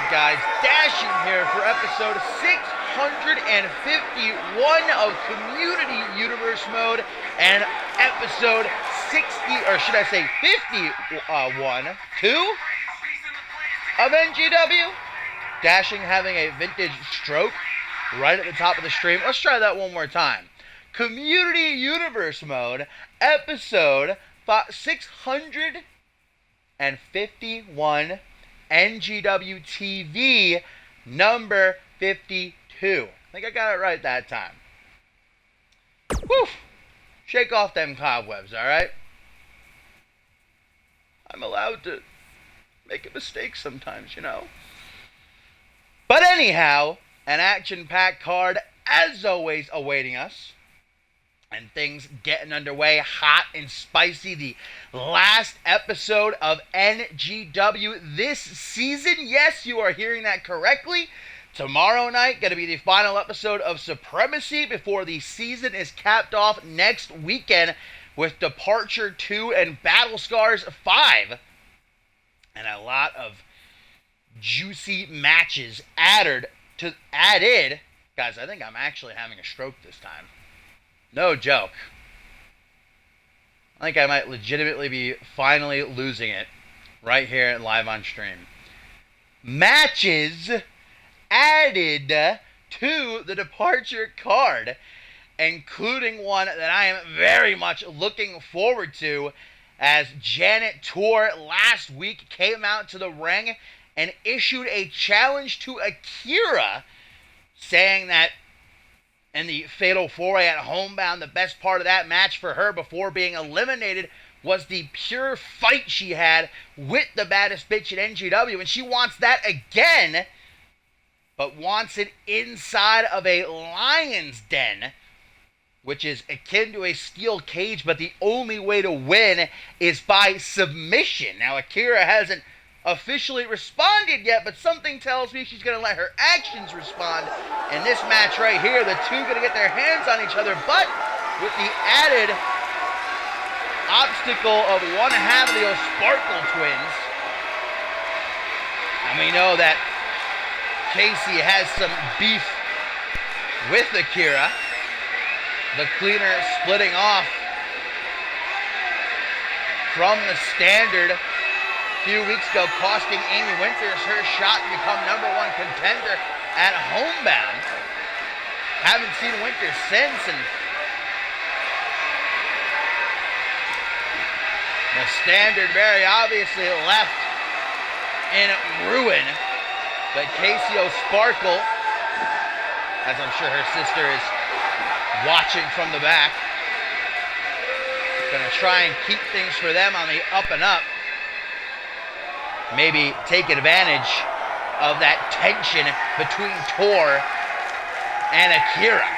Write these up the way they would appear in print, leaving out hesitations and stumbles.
up, guys? Dashing here for episode 651 of Community Universe Mode and episode 60, or should I say 51, of NGW. Dashing having a vintage stroke right at the top of the stream. Let's try that one more time. Community Universe Mode, episode 651, NGW TV, number 52. I think I got it right that time. Woo! Shake off them cobwebs, alright? I'm allowed to make a mistake sometimes, you know? But anyhow, an action-packed card, as always, awaiting us. And things getting underway hot and spicy. The last episode of NGW this season. Yes, you are hearing that correctly. Tomorrow night, going to be the final episode of Supremacy before the season is capped off next weekend with Departure 2 and Battle Scars 5. And a lot of juicy matches added. Guys, I think I'm actually having a stroke this time. No joke. I think I might legitimately be finally losing it right here live on stream. Matches added to the Departure card, including one that I am very much looking forward to, as Janet Tour last week came out to the ring and issued a challenge to Akira, saying that in the Fatal 4-Way at Homebound, the best part of that match for her before being eliminated was the pure fight she had with the baddest bitch at NGW, and she wants that again, but wants it inside of a lion's den, which is akin to a steel cage, but the only way to win is by submission. Now, Akira hasn't officially responded yet, but something tells me she's going to let her actions respond in this match right here. The two going to get their hands on each other, but with the added obstacle of one half of the Sparkle twins. And we know that Casey has some beef with Akira. The cleaner splitting off from the Standard a few weeks ago, costing Amy Winters her shot to become #1 contender at Homebound. Haven't seen Winters since, and the Standard very obviously left in ruin. But Casey O'Sparkle, as I'm sure her sister is watching from the back, gonna try and keep things for them on the up and up. Maybe take advantage of that tension between Tor and Akira.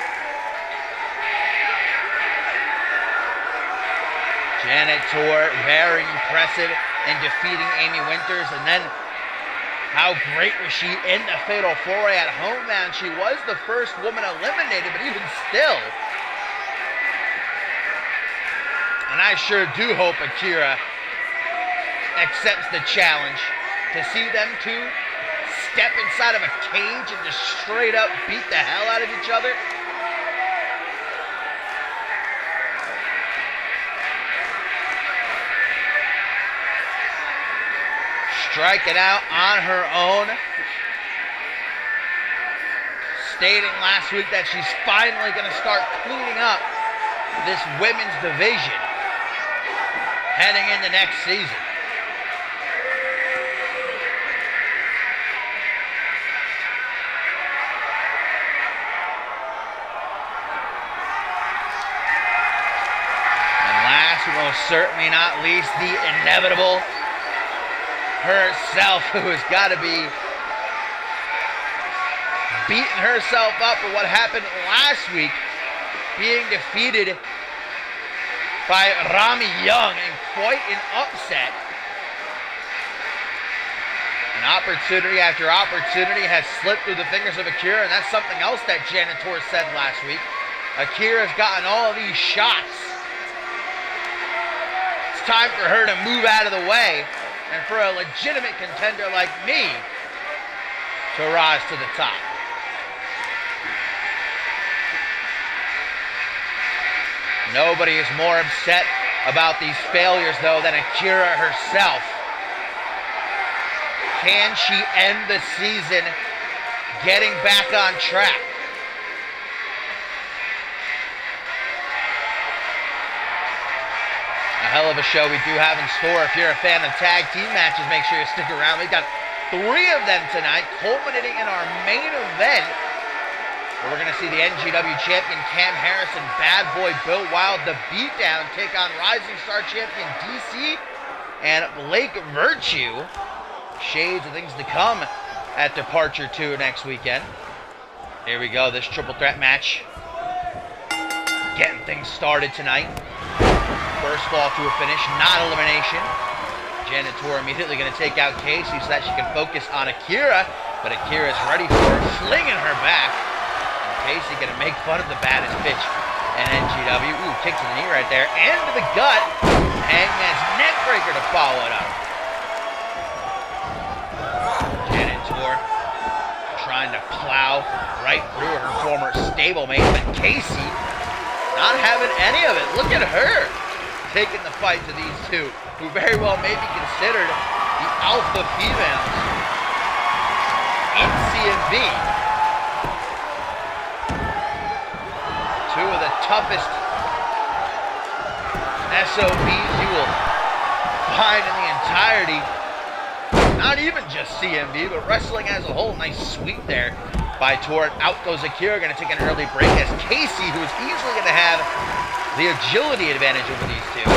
Janet Tor, very impressive in defeating Amy Winters, and then how great was she in the Fatal 4-Way at Homebound? She was the first woman eliminated, but even still. And I sure do hope Akira accepts the challenge to see them two step inside of a cage and just straight up beat the hell out of each other. Striking out on her own, stating last week that she's finally going to start cleaning up this women's division heading into next season. Most certainly not least, the inevitable herself, who has got to be beating herself up for what happened last week, being defeated by Rami Young in quite an upset. And opportunity after opportunity has slipped through the fingers of Akira, and that's something else that Janet Tor said last week. Akira's gotten all of these shots. It's time for her to move out of the way, and for a legitimate contender like me to rise to the top. Nobody is more upset about these failures, though, than Akira herself. Can she end the season getting back on track? A hell of a show we do have in store. If you're a fan of tag team matches, make sure you stick around. We've got 3 of them tonight, culminating in our main event, where we're going to see the NGW champion Cam Harris and Bad Boy Bill Wild, the Beatdown, take on Rising Star champion DC and Blake Virtue. Shades of things to come at Departure 2 next weekend. Here we go, this triple threat match. Getting things started tonight. First fall to a finish, not elimination. Janitor immediately going to take out Casey so that she can focus on Akira, but Akira's ready for it, slinging her back. And Casey going to make fun of the baddest bitch in NGW. Ooh, kick to the knee right there, and to the gut. Hangman's neck breaker to follow it up. Janitor trying to plow right through her former stablemate, but Casey not having any of it. Look at her taking the fight to these two, who very well may be considered the alpha females in CMV. Two of the toughest SOBs you will find in the entirety, not even just CMV, but wrestling as a whole. Nice sweep there by Torrid. Out goes Akira, going to take an early break as Casey, who is easily going to have the agility advantage over these two,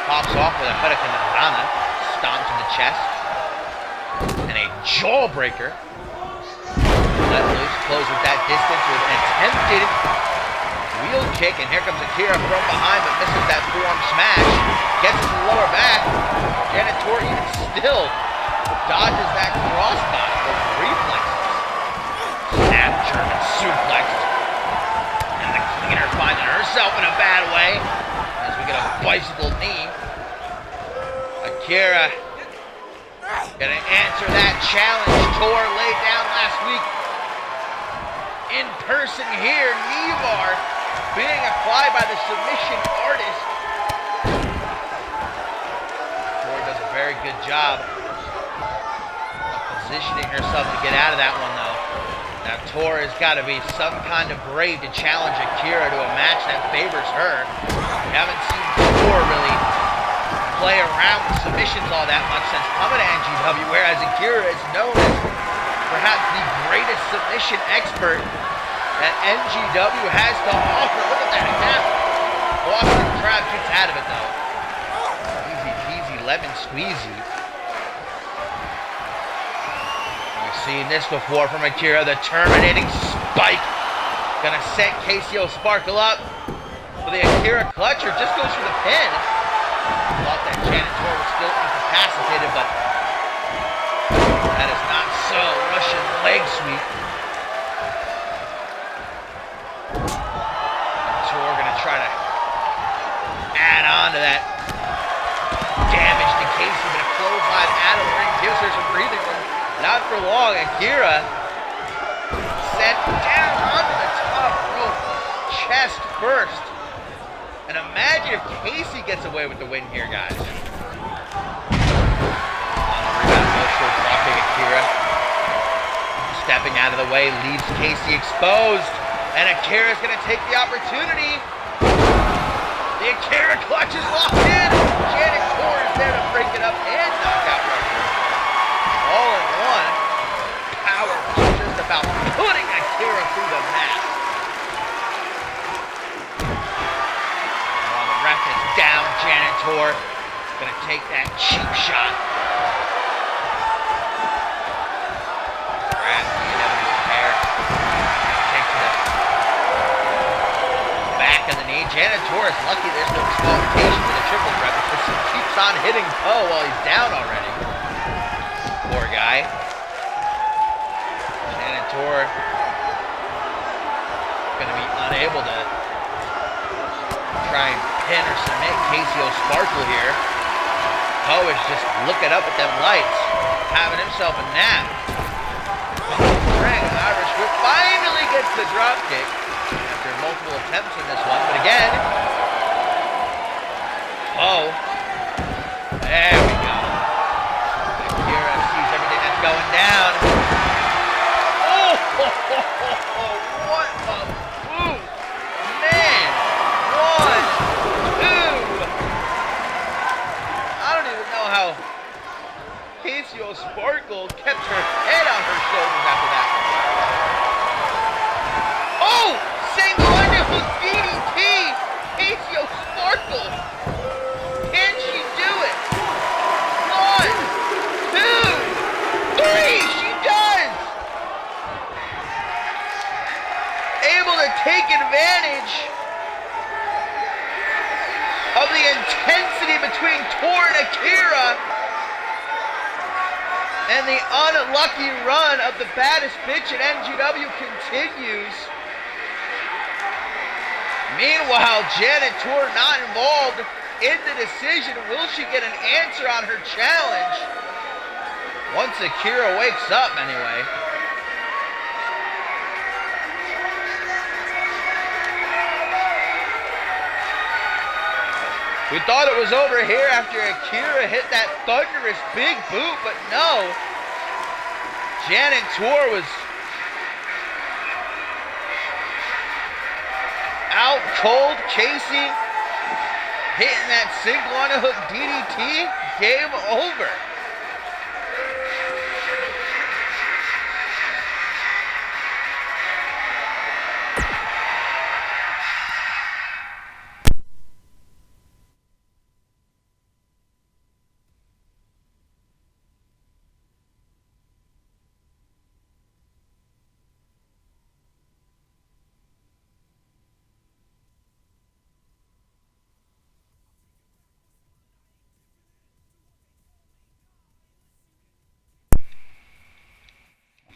pops off with a Hurricane Rana, stomps in the chest, and a jawbreaker. Let loose, close with that distance with an attempted wheel kick, and here comes Akira from behind, but misses that forearm smash, gets to the lower back. Janitor even still dodges that crossbody with reflexes. Snap German suplex. Cleaner finding herself in a bad way as we get a bicycle knee. Akira gonna answer that challenge Tor laid down last week. In person here, Nevar being applied by the submission artist. Tor does a very good job of positioning herself to get out of that one, though. Now, Tor has got to be some kind of brave to challenge Akira to a match that favors her. We haven't seen Tor really play around with submissions all that much since coming to NGW, whereas Akira is known as perhaps the greatest submission expert that NGW has to offer. Look at that half Boston Crab gets out of it, though. Easy peasy, lemon squeezy. Seen this before from Akira, the terminating spike. Gonna set Casey O'Sparkle up for the Akira clutch, or just goes for the pin. Thought that Janitor was still incapacitated, but that is not so. Russian leg sweep. So we're gonna try to add on to that damage to Casey, but a clothesline out of the ring gives her some breathing room. Not for long, Akira sent down onto the top rope, chest first. And imagine if Casey gets away with the win here, guys. On the rebound, no dropping Akira. Stepping out of the way, leaves Casey exposed. And Akira's going to take the opportunity. The Akira clutch is locked in. Janitor is there to break it up and knock out Rusher. All in one. Power just about putting Akira through the mat. While the ref is down, Janitor gonna take that cheap shot. Grabs the inevitable pair. Take to the back of the knee. Janitor is lucky there's no disqualification for the triple threat because he keeps on hitting Poe while he's down already. Poor guy. Janitor gonna be unable to try and pin or submit Casey O'Sparkle here. Poe is just looking up at them lights, having himself a nap. the drop kick after multiple attempts in this one, but again, there we go. Akira sees everything that's going down. Oh, what a move, man! 1, 2. I don't even know how Casio Sparkle kept her head on her shoulders after that. Oh! Single underhook DDT! Casio Sparkle! Can she do it? 1, 2, 3! She does! Able to take advantage of the intensity between Tor and Akira and the unlucky run of the baddest bitch at NGW continues. Meanwhile, Janet Tor not involved in the decision. Will she get an answer on her challenge? Once Akira wakes up, anyway. We thought it was over here after Akira hit that thunderous big boot, but no. Janet Tor was out cold. Casey hitting that single on a hook DDT. Game over.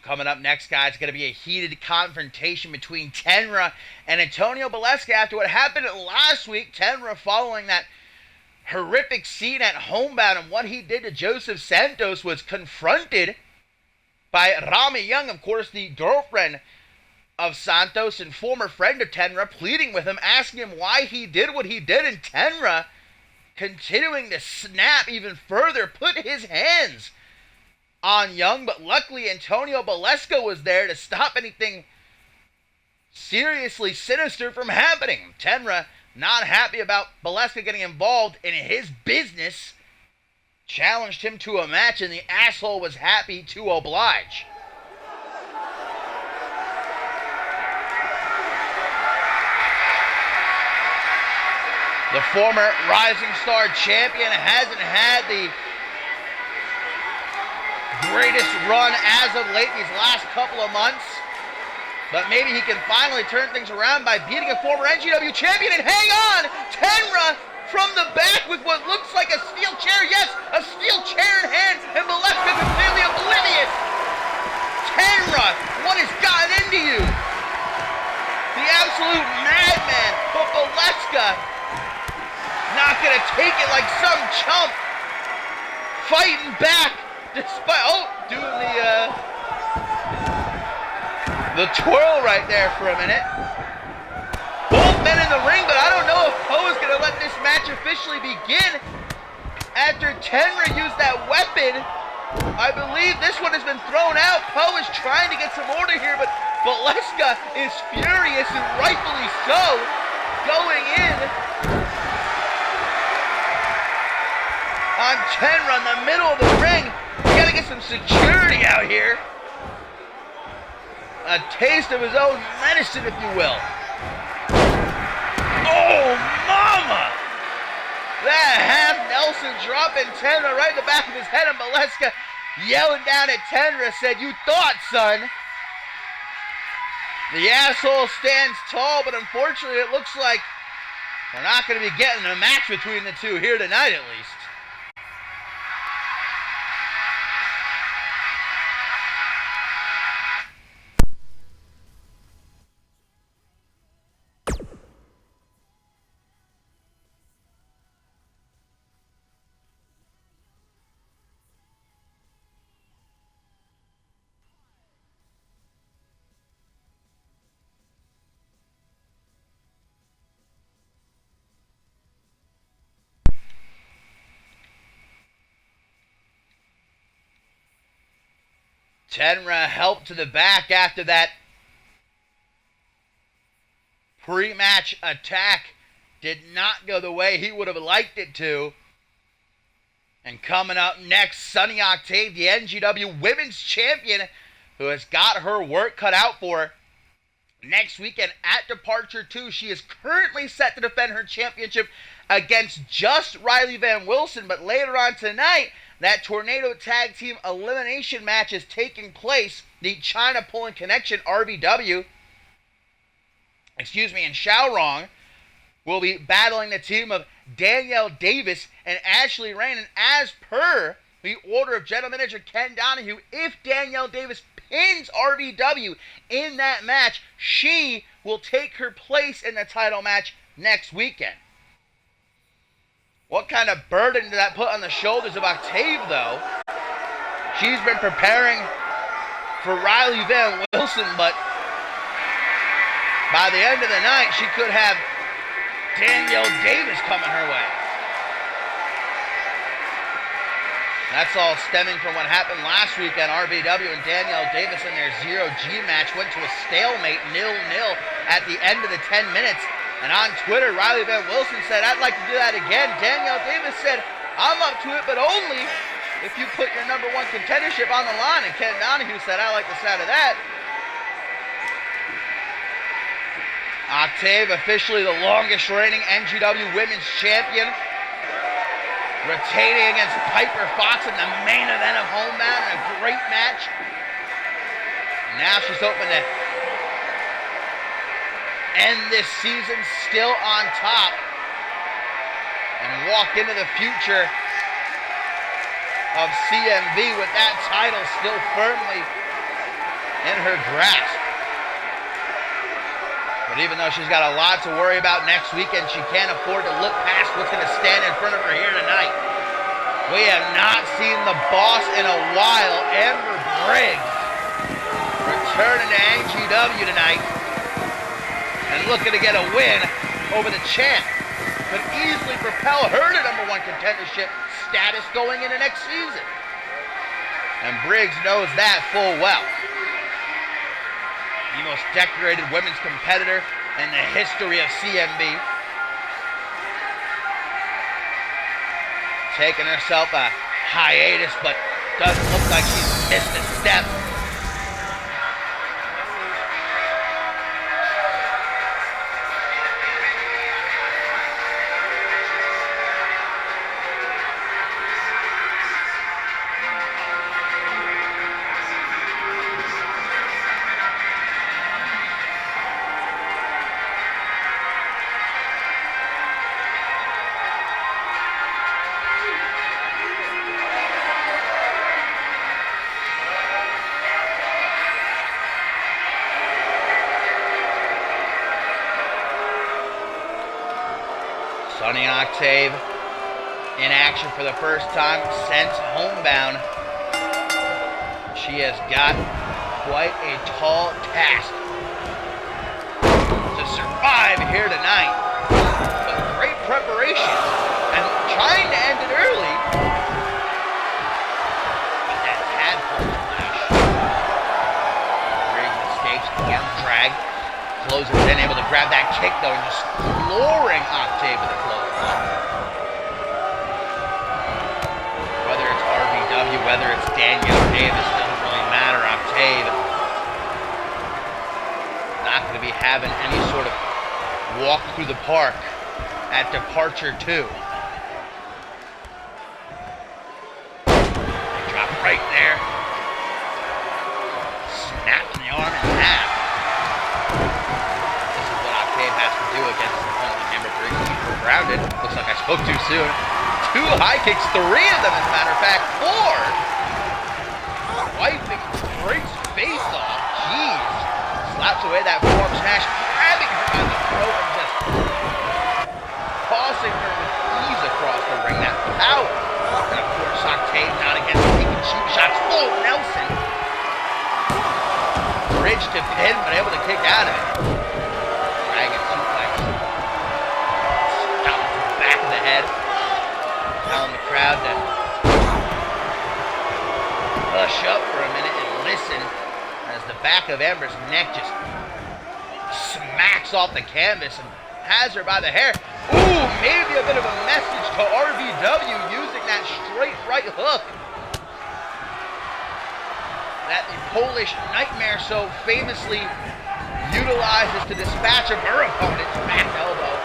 Coming up next, guys, it's going to be a heated confrontation between Tenra and Antonio Baleska after what happened last week. Tenra, following that horrific scene at Homebound and what he did to Joseph Santos, was confronted by Rami Young, of course, the girlfriend of Santos and former friend of Tenra, pleading with him, asking him why he did what he did, and Tenra, continuing to snap even further, put his hands on Young, but luckily Antonio Baleska was there to stop anything seriously sinister from happening. Tenra, not happy about Baleska getting involved in his business, challenged him to a match, and the asshole was happy to oblige. The former Rising Star champion hasn't had the greatest run as of late these last couple of months, but maybe he can finally turn things around by beating a former NGW champion. And hang on, Tenra from the back with what looks like a steel chair. Yes, a steel chair in hand, and Baleska completely oblivious. Tenra, what has gotten into you? The absolute madman, but Baleska not gonna take it like some chump, fighting back. Despite, doing the twirl right there for a minute. Both men in the ring, but I don't know if Poe is going to let this match officially begin after Tenra used that weapon. I believe this one has been thrown out. Poe is trying to get some order here, but Baleska is furious, and rightfully so, going in on Tenra in the middle of the ring. We gotta get some security out here. A taste of his own medicine, if you will. Oh, mama! That half Nelson dropping Tenra right in the back of his head, and Baleska yelling down at Tenra said, "You thought, son." The asshole stands tall, but unfortunately it looks like we're not going to be getting a match between the two here tonight, at least. Tenra help to the back after that pre-match attack did not go the way he would have liked it to. And coming up next, Sunny Octave, the NGW Women's Champion, who has got her work cut out for her. Next weekend at Departure 2, she is currently set to defend her championship against just Riley Van Wilson. But later on tonight, that Tornado Tag Team Elimination match is taking place. The China Pulling Connection, RBW, and Xiaorong will be battling the team of Danielle Davis and Ashley Rain. And as per the order of General Manager Ken Donahue, if Danielle Davis pins RBW in that match, she will take her place in the title match next weekend. What kind of burden did that put on the shoulders of Octave, though? She's been preparing for Riley Van Wilson, but by the end of the night, she could have Danielle Davis coming her way. That's all stemming from what happened last weekend. RBW and Danielle Davis in their 0G match went to a stalemate, 0-0 at the end of the 10 minutes. And on Twitter, Riley Van Wilson said, "I'd like to do that again." Danielle Davis said, "I'm up to it, but only if you put your number one contendership on the line." And Ken Donahue said, "I like the sound of that." Octave, officially the longest reigning NGW Women's Champion, retaining against Piper Fox in the main event of Homebound in a great match. Now she's hoping to end this season still on top and walk into the future of CMV with that title still firmly in her grasp. But even though she's got a lot to worry about next weekend, she can't afford to look past what's going to stand in front of her here tonight. We have not seen the boss in a while. Amber Briggs returning to NGW tonight and looking to get a win over the champ. Could easily propel her to number one contendership status going into next season. And Briggs knows that full well. The most decorated women's competitor in the history of CMV. Taking herself a hiatus, but doesn't look like she's missed a step. Sunny Octave in action for the first time since Homebound. She has got quite a tall task to survive here tonight. But great preparation and trying to end it early. But that tadpole splash. Briggs escapes the arm drag. Closes in, able to grab that kick though, and just flooring Octave with a clothesline. Whether it's RBW, whether it's Danielle Davis, doesn't really matter. Octave not going to be having any sort of walk through the park at Departure 2. Drop right there. Snapping the arm in half. Has to do against the only Amber Briggs keeper grounded. Looks like I spoke too soon. 2 high kicks, 3 of them as a matter of fact. 4. Wiping Briggs' face off. Jeez. Slaps away that forearm smash, grabbing her by the throat and just tossing her with ease across the ring. That power. And of course, Octave not against taking cheap shots. Oh, Nelson. Bridge to pin, but able to kick out of it. Dragon suplex. Stop to the back of the head. Telling the crowd to hush up for a minute and listen. Listen as the back of Amber's neck just smacks off the canvas and has her by the hair. Ooh, maybe a bit of a message to RVW using that straight right hook that the Polish Nightmare so famously utilizes to dispatch of her opponent's back elbow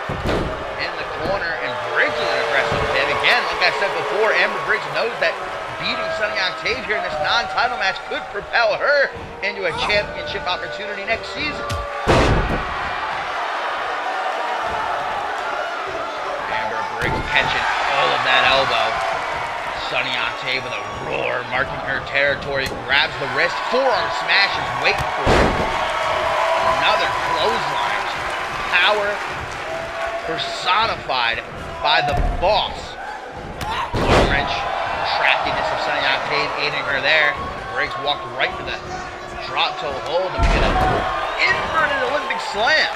in the corner, and Briggs with an aggressive hit. Again, like I said before, Amber Briggs knows that beating Sunny Octave here in this non-title match could propel her into a championship opportunity next season. Amber Briggs catching all of that elbow. Sunny Octave with a roar, marking her territory, grabs the wrist, forearm smash is waiting for her. Another clothesline. Power personified by the boss. Arm wrench, trackiness of Sunny Octave aiding her there. Briggs walked right to the drop toe hold and we get an inverted Olympic slam.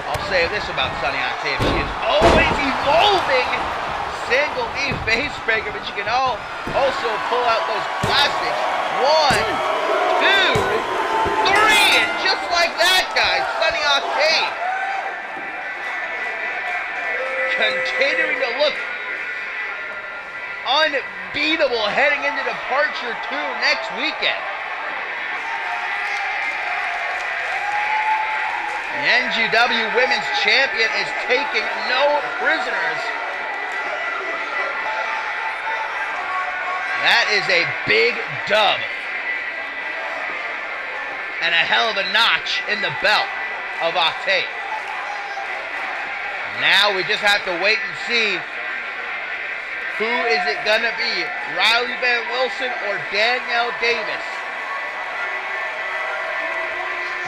I'll say this about Sunny Octave, she is always evolving. Single knee face breaker, but she can also pull out those classics. 1, 2, 3, and just like that, guys, Sunny Octave continuing to look unbeatable heading into Departure 2 next weekend. The NGW Women's Champion is taking no prisoners. That is a big dub. And a hell of a notch in the belt of Octave. Now we just have to wait and see who is it gonna be, Riley Van Wilson or Danielle Davis,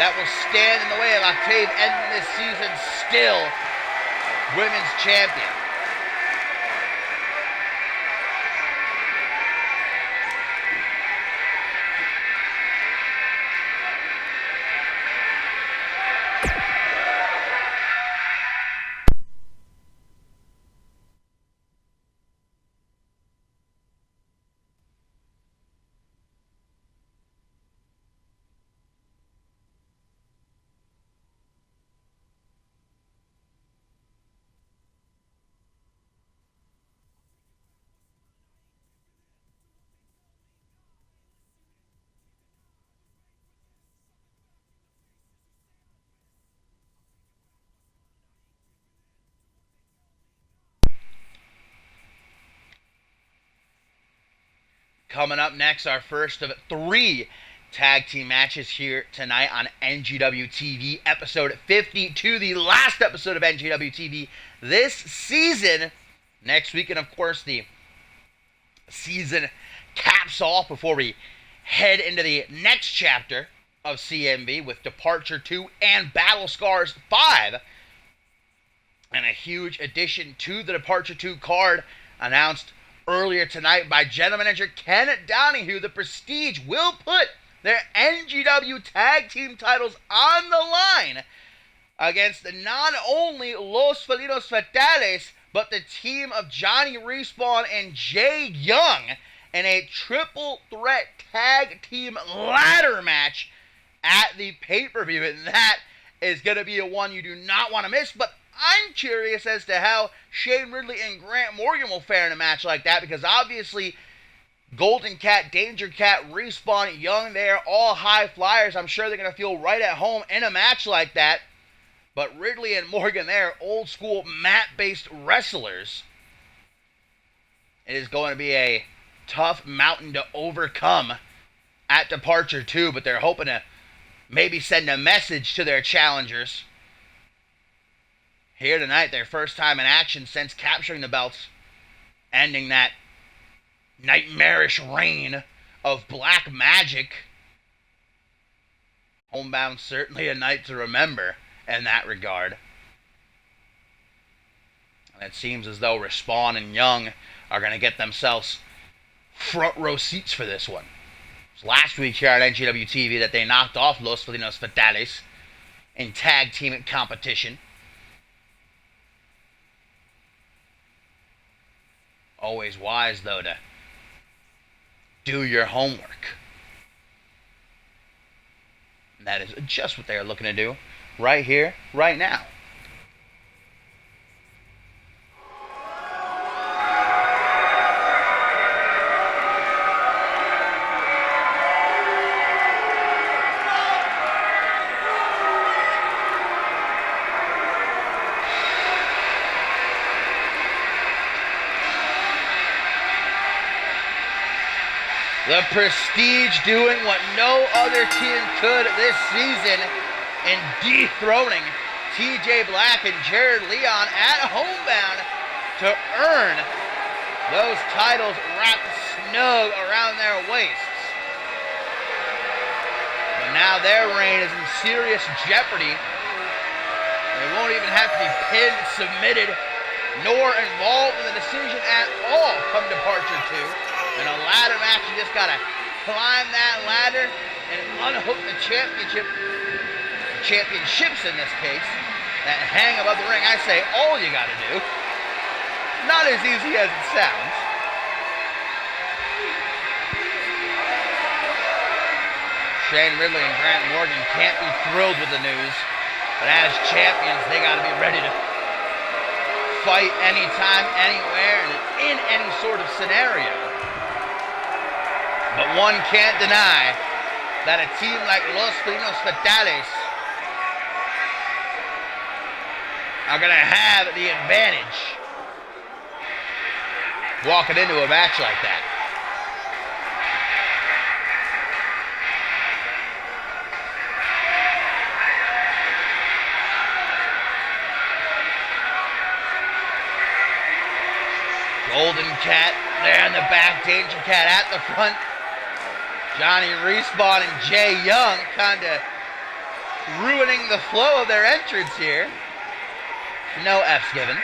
that will stand in the way of Octave ending this season still women's champion. Coming up next, our first of 3 tag team matches here tonight on NGW TV, episode 52, the last episode of NGW TV this season. Next week, and of course, the season caps off before we head into the next chapter of CMV with Departure 2 and Battle Scars 5. And a huge addition to the Departure 2 card announced earlier tonight by General Manager Ken Donahue. The Prestige will put their NGW Tag Team titles on the line against not only Los Felinos Fatales, but the team of Johnny Respawn and Jay Young in a triple threat tag team ladder match at the pay-per-view. And that is going to be a one you do not want to miss. But I'm curious as to how Shane Ridley and Grant Morgan will fare in a match like that, because obviously Golden Cat, Danger Cat, Respawn, Young, they're all high flyers. I'm sure they're going to feel right at home in a match like that. But Ridley and Morgan, they're old school mat-based wrestlers. It is going to be a tough mountain to overcome at Departure 2, but they're hoping to maybe send a message to their challengers. Here tonight, their first time in action since capturing the belts, ending that nightmarish reign of black magic. Homebound, certainly a night to remember in that regard. And it seems as though Respawn and Young are going to get themselves front row seats for this one. It was last week here on NGW TV that they knocked off Los Felinos Fatales in tag team competition. Always wise, though, to do your homework. And that is just what they are looking to do right here, right now. The Prestige doing what no other team could this season in dethroning TJ Black and Jared Leon at homebound to earn those titles wrapped snug around their waists. But now their reign is in serious jeopardy. They won't even have to be pinned, submitted, nor involved in the decision at all come Departure 2. In a ladder match, you just gotta climb that ladder and unhook the championships in this case, that hang above the ring. I say all you gotta do. Not as easy as it sounds. Shane Ridley and Grant Morgan can't be thrilled with the news, but as champions, they gotta be ready to fight anytime, anywhere, and in any sort of scenario. But one can't deny that a team like Los Pinos Fatales are going to have the advantage walking into a match like that. Golden Cat there in the back, Danger Cat at the front. Johnny Respawn and Jay Young kind of ruining the flow of their entrance here. No F's given.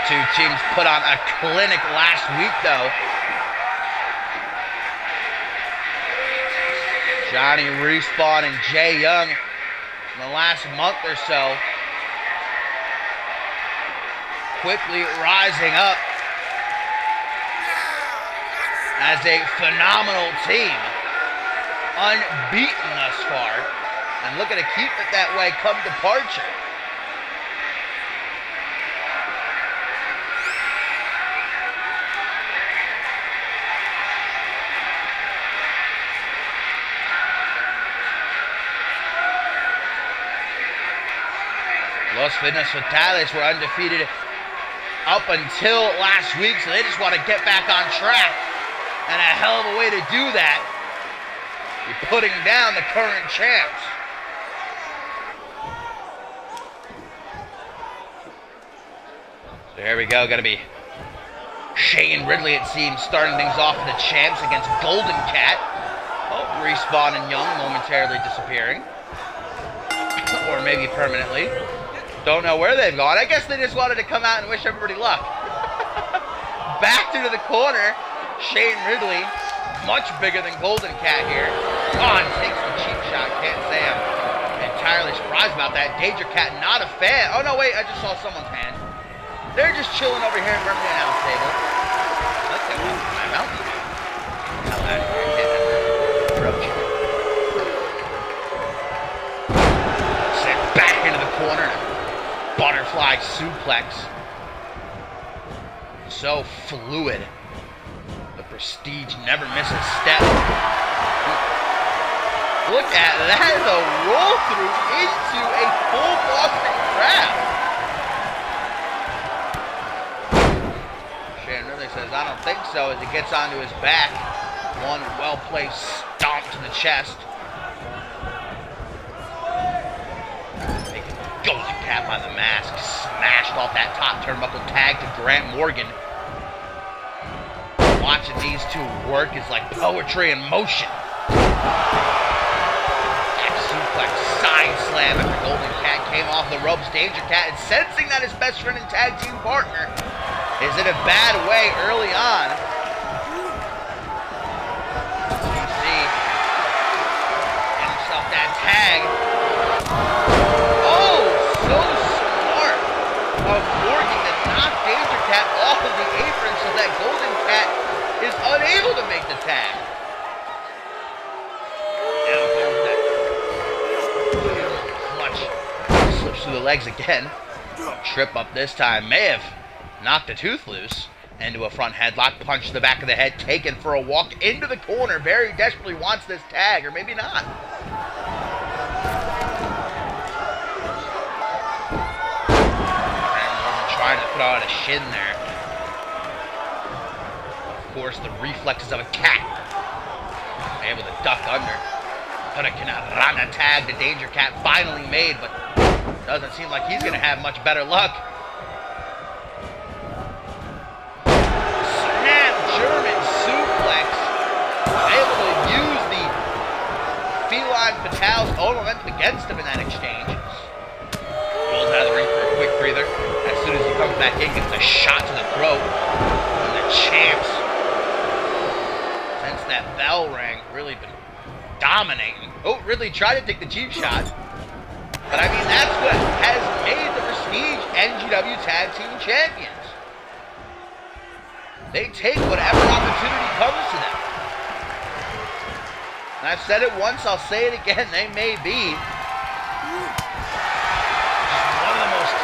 Two teams put on a clinic last week, though. Johnny Respawn and Jay Young in the last month or so quickly rising up as a phenomenal team, unbeaten thus far, and looking to keep it that way come Departure. Los Pinos Fatales were undefeated up until last week, so they just want to get back on track. And a hell of a way to do that, you're putting down the current champs. So here we go, gonna be Shane Ridley, it seems, starting things off with the champs against Golden Cat. Oh, Respawn and Young momentarily disappearing. Or maybe permanently. Don't know where they've gone. I guess they just wanted to come out and wish everybody luck. Back into the corner. Shane Ridley, much bigger than Golden Cat here. On takes the cheap shot. Can't say I'm entirely surprised about that. Danger Cat, not a fan. Oh, no, wait. I just saw someone's hand. They're just chilling over here in front of the announce table. Let's get one from my mouth. Hell, I can't approach it. Sent back into the corner. Butterfly suplex. So fluid. Prestige never misses a step. Look at that, the roll through into a full Boston crab. Shane Ridley says, I don't think so, as he gets onto his back. One well-placed stomp to the chest. Making Golden Cat by the mask. Smashed off that top turnbuckle tag to Grant Morgan. Watching these two work is like poetry in motion. Back suplex, side slam after Golden Cat came off the ropes. Danger Cat is sensing that his best friend and tag team partner is in a bad way early on. You see himself that tag. Oh, so smart of Morgan to knock Danger Cat but that Golden Cat is unable to make the tag. Now goes that clutch. Slips through the legs again. Trip up this time. May have knocked the tooth loose. Into a front headlock, punch to the back of the head, taken for a walk into the corner. Very desperately wants this tag, or maybe not. Trying to throw out a shin there. Of course, the reflexes of a cat. Able to duck under. Hurricane Rana tag the Danger Cat finally made, but doesn't seem like he's going to have much better luck. Snap German suplex. Able to use the feline fatale's own momentum against him in that exchange. Rolls out of the ring for a quick breather. As soon as he comes back in, gets a shot to the throat. And the champs, since that bell rang, really been dominating. Oh, Ridley tried to take the cheap shot. But I mean, that's what has made the Prestige NGW Tag Team Champions. They take whatever opportunity comes to them. And I've said it once, I'll say it again, they may be one of the most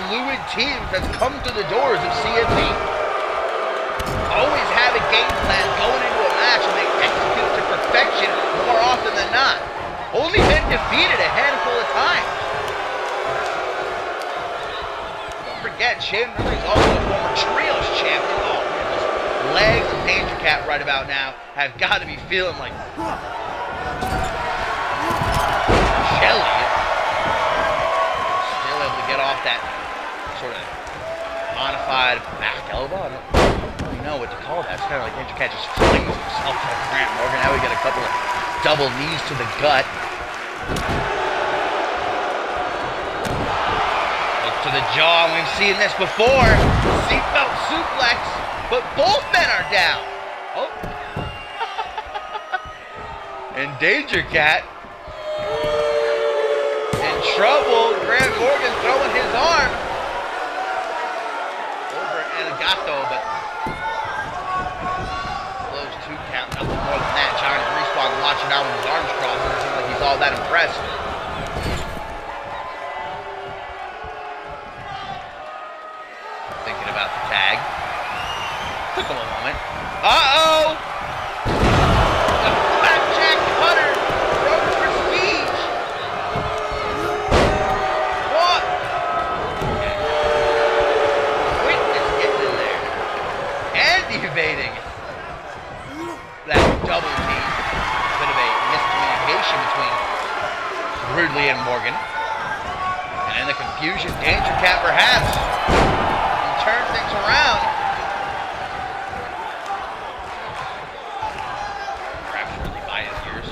fluid teams that's come through the doors of CMV. Always have a game plan going into a match and they execute to perfection more often than not. Only been defeated a handful of times. Don't forget, Shane Ridley's also a former trios champion. Oh, those legs of Danger Cat right about now have got to be feeling like jelly. Still able to get off that sort of modified back elbow. I don't really know what to call that. It's kind of like Danger Cat just flings himself to Grant Morgan. Now we got a couple of double knees to the gut. Look to the jaw, and we've seen this before. Seatbelt suplex, but both men are down. Oh. And Danger Cat in trouble. Grant Morgan throwing his arm over Anagato, but close 2 count, nothing more than that. Giant Respawn watching out with his arms crossed. Doesn't seem like he's all that impressed. Thinking about the tag. Took him a moment. Uh-oh! The flapjack cutter from Prestige. What? Witness getting in there. And evading that double team. Bit of a miscommunication between Ridley and Morgan. And in the confusion, Danger Cat perhaps can turn things around. Perhaps Ridley by his ears.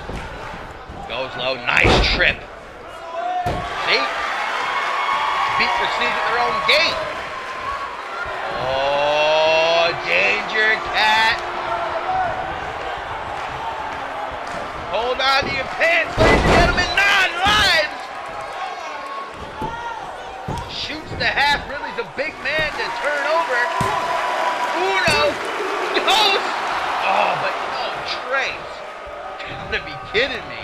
Goes low, nice trip. See? Beat Prestige at their own game. Oh, Danger Cat. Hold on to your pants, ladies and gentlemen. 9 lives. Shoots the half. Ridley's a big man to turn over. Uno. Dos. Oh, but no trace. Gotta be kidding me.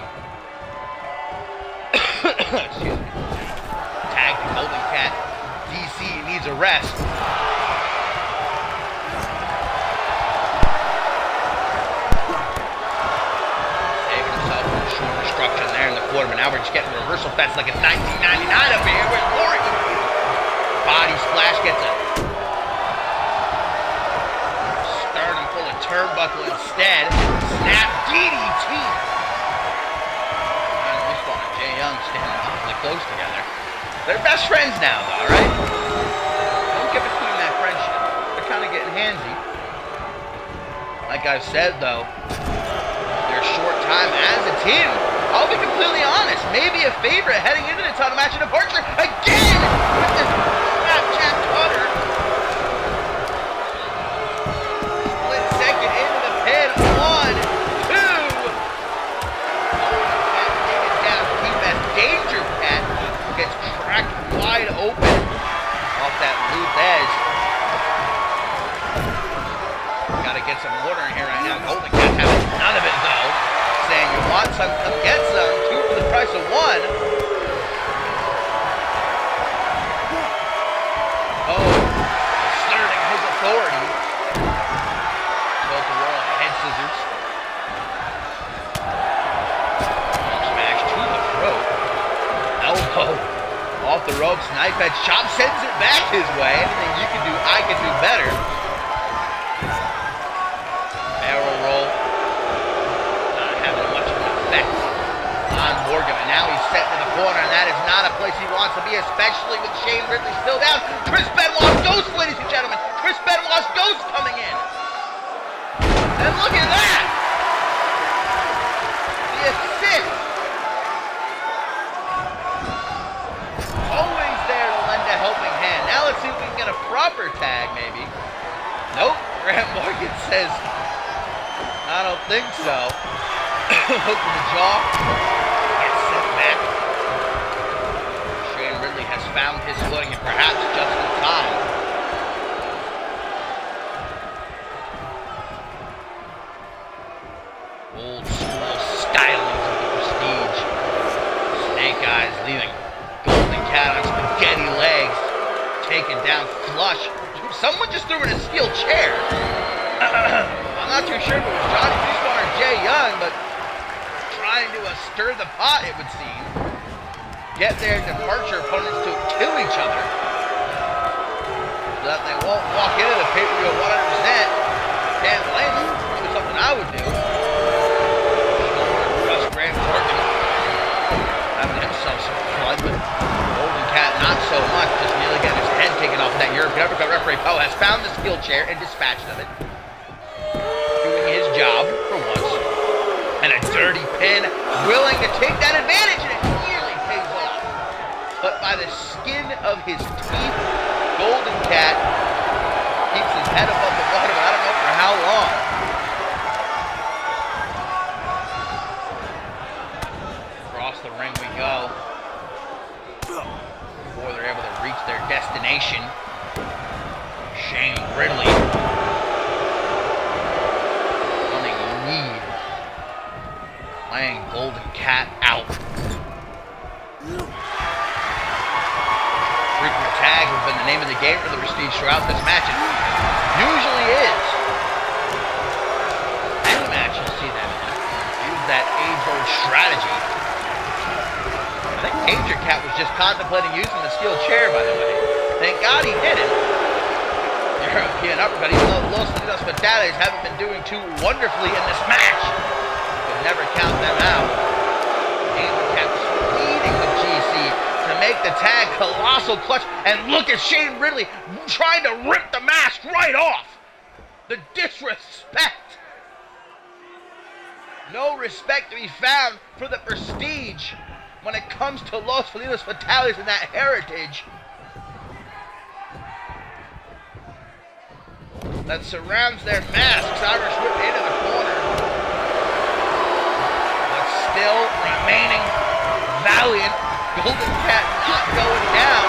Excuse me. Tag the Golden Cat. DC needs a rest. Destruction there in the quarter, but now we're just getting reversal fest like it's 1999 up here with Morgan. Body splash gets a sternum full of turnbuckle instead. Snap DDT. And Respawn and Jay Young standing awfully close together. They're best friends now, though, alright? Don't get between that friendship. They're kind of getting handsy. Like I've said, though, their short time as a team, I'll be completely honest, maybe a favorite heading into the title match of departure again with the Snapchat cutter. Split second into the pin. 1, 2. Cat taken down. Keep as Danger Cat gets cracked wide open off that blue edge. Gotta get some water in here right now. Golden Cat's having none of it though. Saying you want some, come get some. 2 for the price of 1. Oh, asserting his authority. Built the roll of head scissors. Smash to the throat. Elbow off the ropes. Knife edge chop sends it back his way. Anything you can do, I can do better. Barrel roll. Not having much of an effect on Morgan. And now he's set in the corner, and that is not a place he wants to be, especially with Shane Ridley still down. Chris Benoit's ghost, ladies and gentlemen. Chris Benoit's ghost coming in. And look at that. The assist. Always there to lend a helping hand. Now let's see if we can get a proper tag, maybe. Nope. Grant Morgan says, I don't think so. Hook to the jaw. Gets sent back. Shane Ridley has found his footing, and perhaps just in time. Old school stylings of the Prestige. Snake Eyes leaving Golden Cat on spaghetti legs. Taken down flush. Someone just threw in a steel chair. I'm not too sure if it was Johnny Respawn or Jay Young, but trying to stir the pot, it would seem. Get their departure opponents to kill each other. So that they won't walk into the pay-per-view 100%. Can't blame them. Probably something I would do. Russ Grant Morgan having himself some fun, but Golden Cat not so much. Just nearly getting his head taken off that European uppercut. Referee Poe has found the steel chair and dispatched of it. Doing his job for once. And a dirty pin, willing to take that advantage, and it nearly pays off. But by the skin of his teeth, Golden Cat keeps his head above the water, but I don't know for how long. Across the ring we go. Before they're able to reach their destination. Shane Ridley. Laying Golden Cat out. Frequent tag has been the name of the game for the Prestige throughout this match. It usually is. Any match you see them in. Use that age-old strategy. I think Danger Cat was just contemplating using the steel chair, by the way. Thank God he didn't. European uppercut, even though Los Angeles Fatales haven't been doing too wonderfully in this match. Never count them out. Danger Cat's leading the GC to make the tag. Colossal clutch. And look at Shane Ridley trying to rip the mask right off. The disrespect. No respect to be found for the Prestige when it comes to Los Felinos Fatales and that heritage that surrounds their masks. Irish whip into the corner. Still remaining valiant. Golden Cat not going down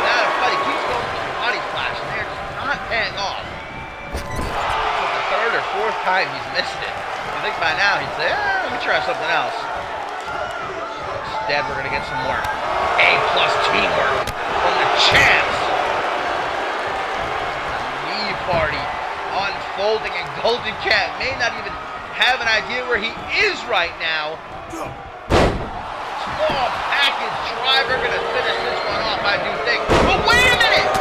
without a fight. He keeps going with the body splash, and they're just not paying off. It's the 3rd or 4th time he's missed it. I think by now he'd say, let me try something else. Instead, we're going to get some more A+ teamwork from the champs. Knee party unfolding, and Golden Cat may not even have an idea where he is right now. Small package driver gonna finish this one off, I do think. But wait a minute!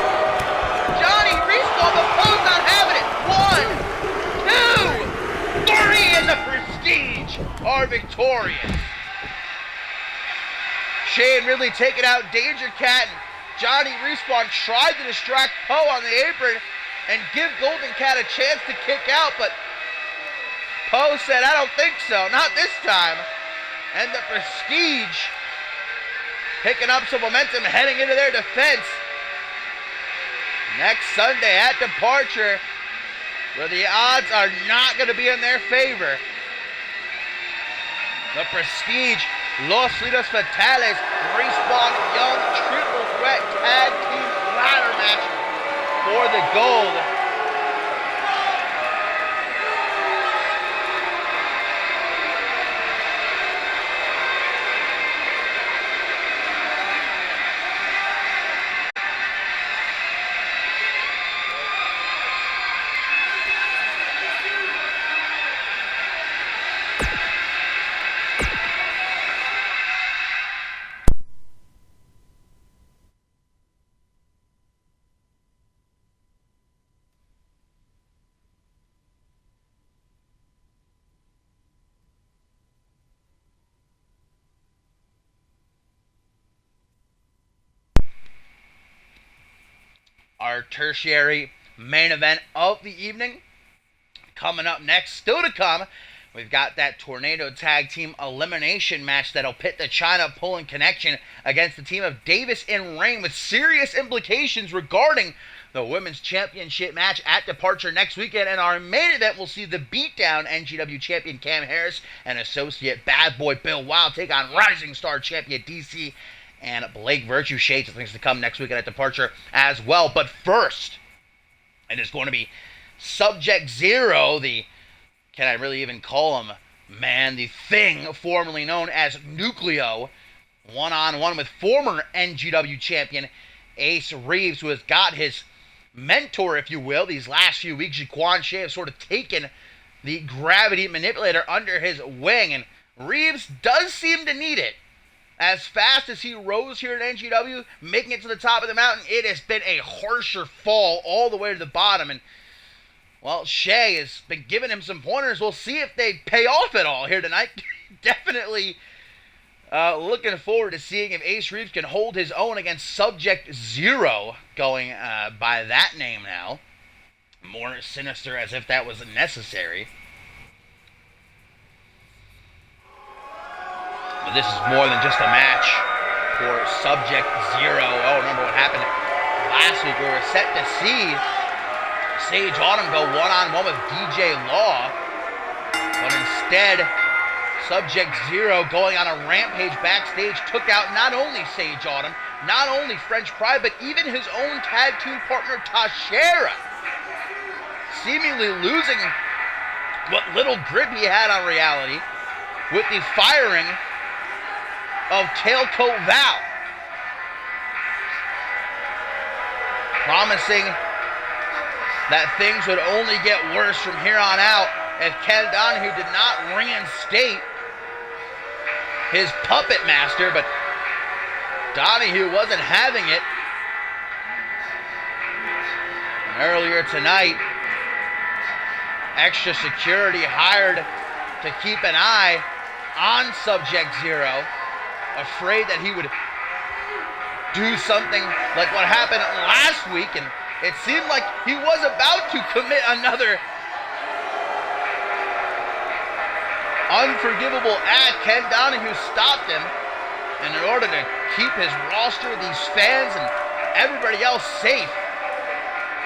Johnny Respawn, but Poe's not having it. 1, 2, 3, and the Prestige are victorious. Shane Ridley taking out Danger Cat, and Johnny Respawn tried to distract Poe on the apron and give Golden Cat a chance to kick out, but Poe said, I don't think so, not this time. And the Prestige picking up some momentum heading into their defense. Next Sunday at Departure, where the odds are not going to be in their favor. The Prestige, Los Lidos Fatales, Respawn Young triple threat tag team ladder match for the gold. our tertiary main event of the evening. Coming up next, still to come, we've got that Tornado Tag Team Elimination match that'll pit the China Poland Connection against the team of Davis and Rain, with serious implications regarding the Women's Championship match at Departure next weekend. And our main event will see the beatdown NGW Champion Cam Harris and Associate Bad Boy Bill Wild take on Rising Star Champion DC and Blake Virtue. Shades of things to come next weekend at Departure as well. But first, it is going to be Subject Zero, the, can I really even call him, man, the Thing, formerly known as Nucleo, one-on-one with former NGW champion Ace Reeves, who has got his mentor, if you will, these last few weeks. Jaquan Shea has sort of taken the gravity manipulator under his wing, and Reeves does seem to need it. As fast as he rose here at NGW, making it to the top of the mountain, it has been a harsher fall all the way to the bottom. And, well, Shea has been giving him some pointers. We'll see if they pay off at all here tonight. Definitely looking forward to seeing if Ace Reeves can hold his own against Subject Zero, going by that name now. More sinister, as if that was necessary. But this is more than just a match for Subject Zero. Oh, remember what happened last week? We were set to see Sage Autumn go one-on-one with DJ Law, but instead, Subject Zero, going on a rampage backstage, took out not only Sage Autumn, not only French Pride, but even his own tag team partner, Tashera, seemingly losing what little grip he had on reality with the firing of Tailcoat Val, promising that things would only get worse from here on out if Ken Donahue did not reinstate his puppet master. But Donahue wasn't having it. And earlier tonight, extra security hired to keep an eye on Subject Zero, afraid that he would do something like what happened last week, and it seemed like he was about to commit another unforgivable act. Ken Donahue stopped him, and in order to keep his roster, these fans, and everybody else safe,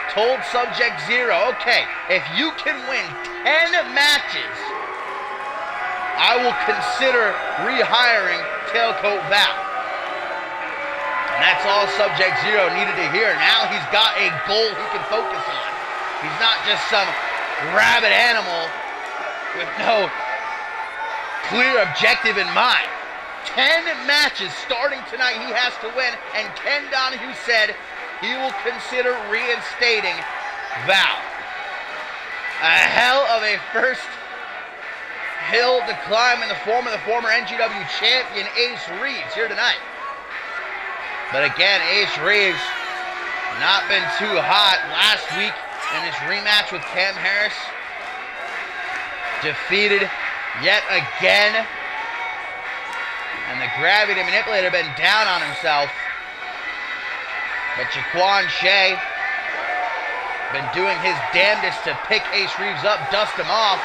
told Subject Zero, okay, if you can win 10 matches, I will consider rehiring Tailcoat Val. And that's all Subject Zero needed to hear. Now he's got a goal he can focus on. He's not just some rabid animal with no clear objective in mind. 10 matches starting tonight he has to win, and Ken Donahue said he will consider reinstating Val. A hell of a first hill to climb in the form of the former NGW champion Ace Reeves here tonight. But again, Ace Reeves not been too hot last week in his rematch with Cam Harris. Defeated yet again. And the gravity manipulator been down on himself. But Jaquan Shea been doing his damnedest to pick Ace Reeves up, dust him off,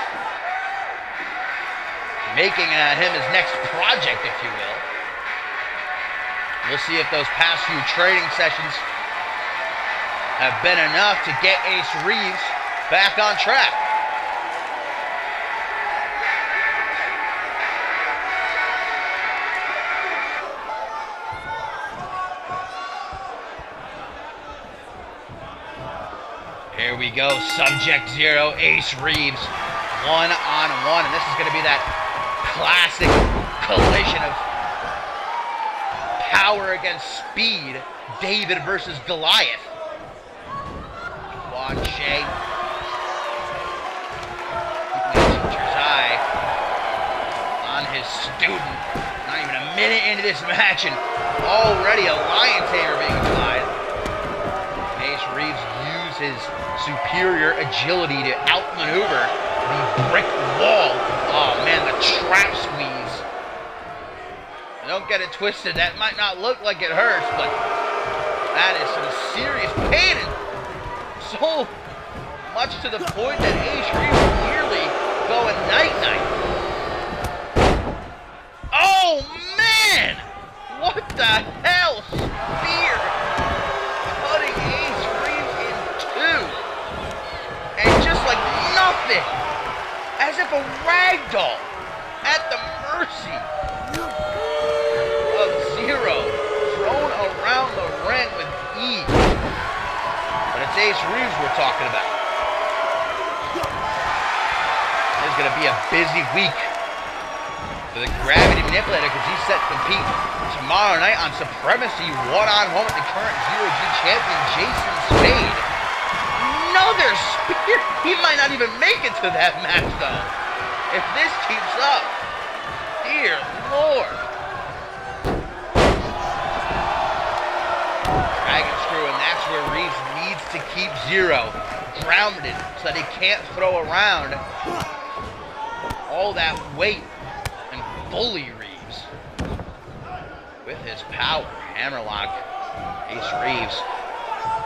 making him his next project, if you will. We'll see if those past few training sessions have been enough to get Ace Reeves back on track. Here we go, Subject Zero, Ace Reeves, one-on-one, and this is going to be that classic collision of power against speed, David versus Goliath. Jaquan Shea keeping his teacher's eye on his student. Not even a minute into this match, and already a lion tamer being applied. Ace Reeves used his superior agility to outmaneuver the brick wall. Oh man, the trap squeeze. Don't get it twisted, that might not look like it hurts, but that is some serious pain. And So much to the point that Ace Reeves will nearly go a night-night. Oh, man! What the hell? Spear cutting Ace Reeves in two. And just like nothing, as if a ragdoll at the mercy of Zero, thrown around the ring with ease. But it's Ace Reeves we're talking about. It's going to be a busy week for the Gravity Manipulator because he's set to compete tomorrow night on Supremacy one-on-one with the current Zero-G champion, Jason Spade. Another spear! He might not even make it to that match, though. If this keeps up, dear Lord. Dragon Screw, and that's where Reeves needs to keep Zero grounded so that he can't throw around all that weight and bully Reeves. With his power, Hammerlock, Ace Reeves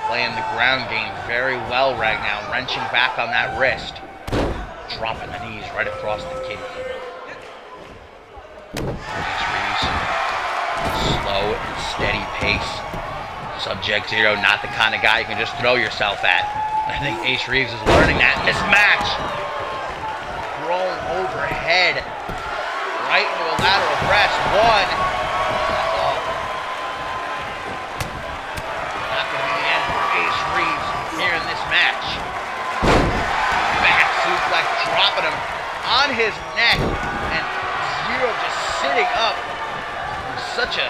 playing the ground game very well right now, wrenching back on that wrist, dropping the knees right across the kidney. Ace Reeves, slow and steady pace. Subject Zero, not the kind of guy you can just throw yourself at. I think Ace Reeves is learning that in this match. Thrown overhead, right into a lateral press. One. That's all. Not going to be the end for Ace Reeves here in this match. Back suplex, dropping him on his neck, and Zero just sitting up in such a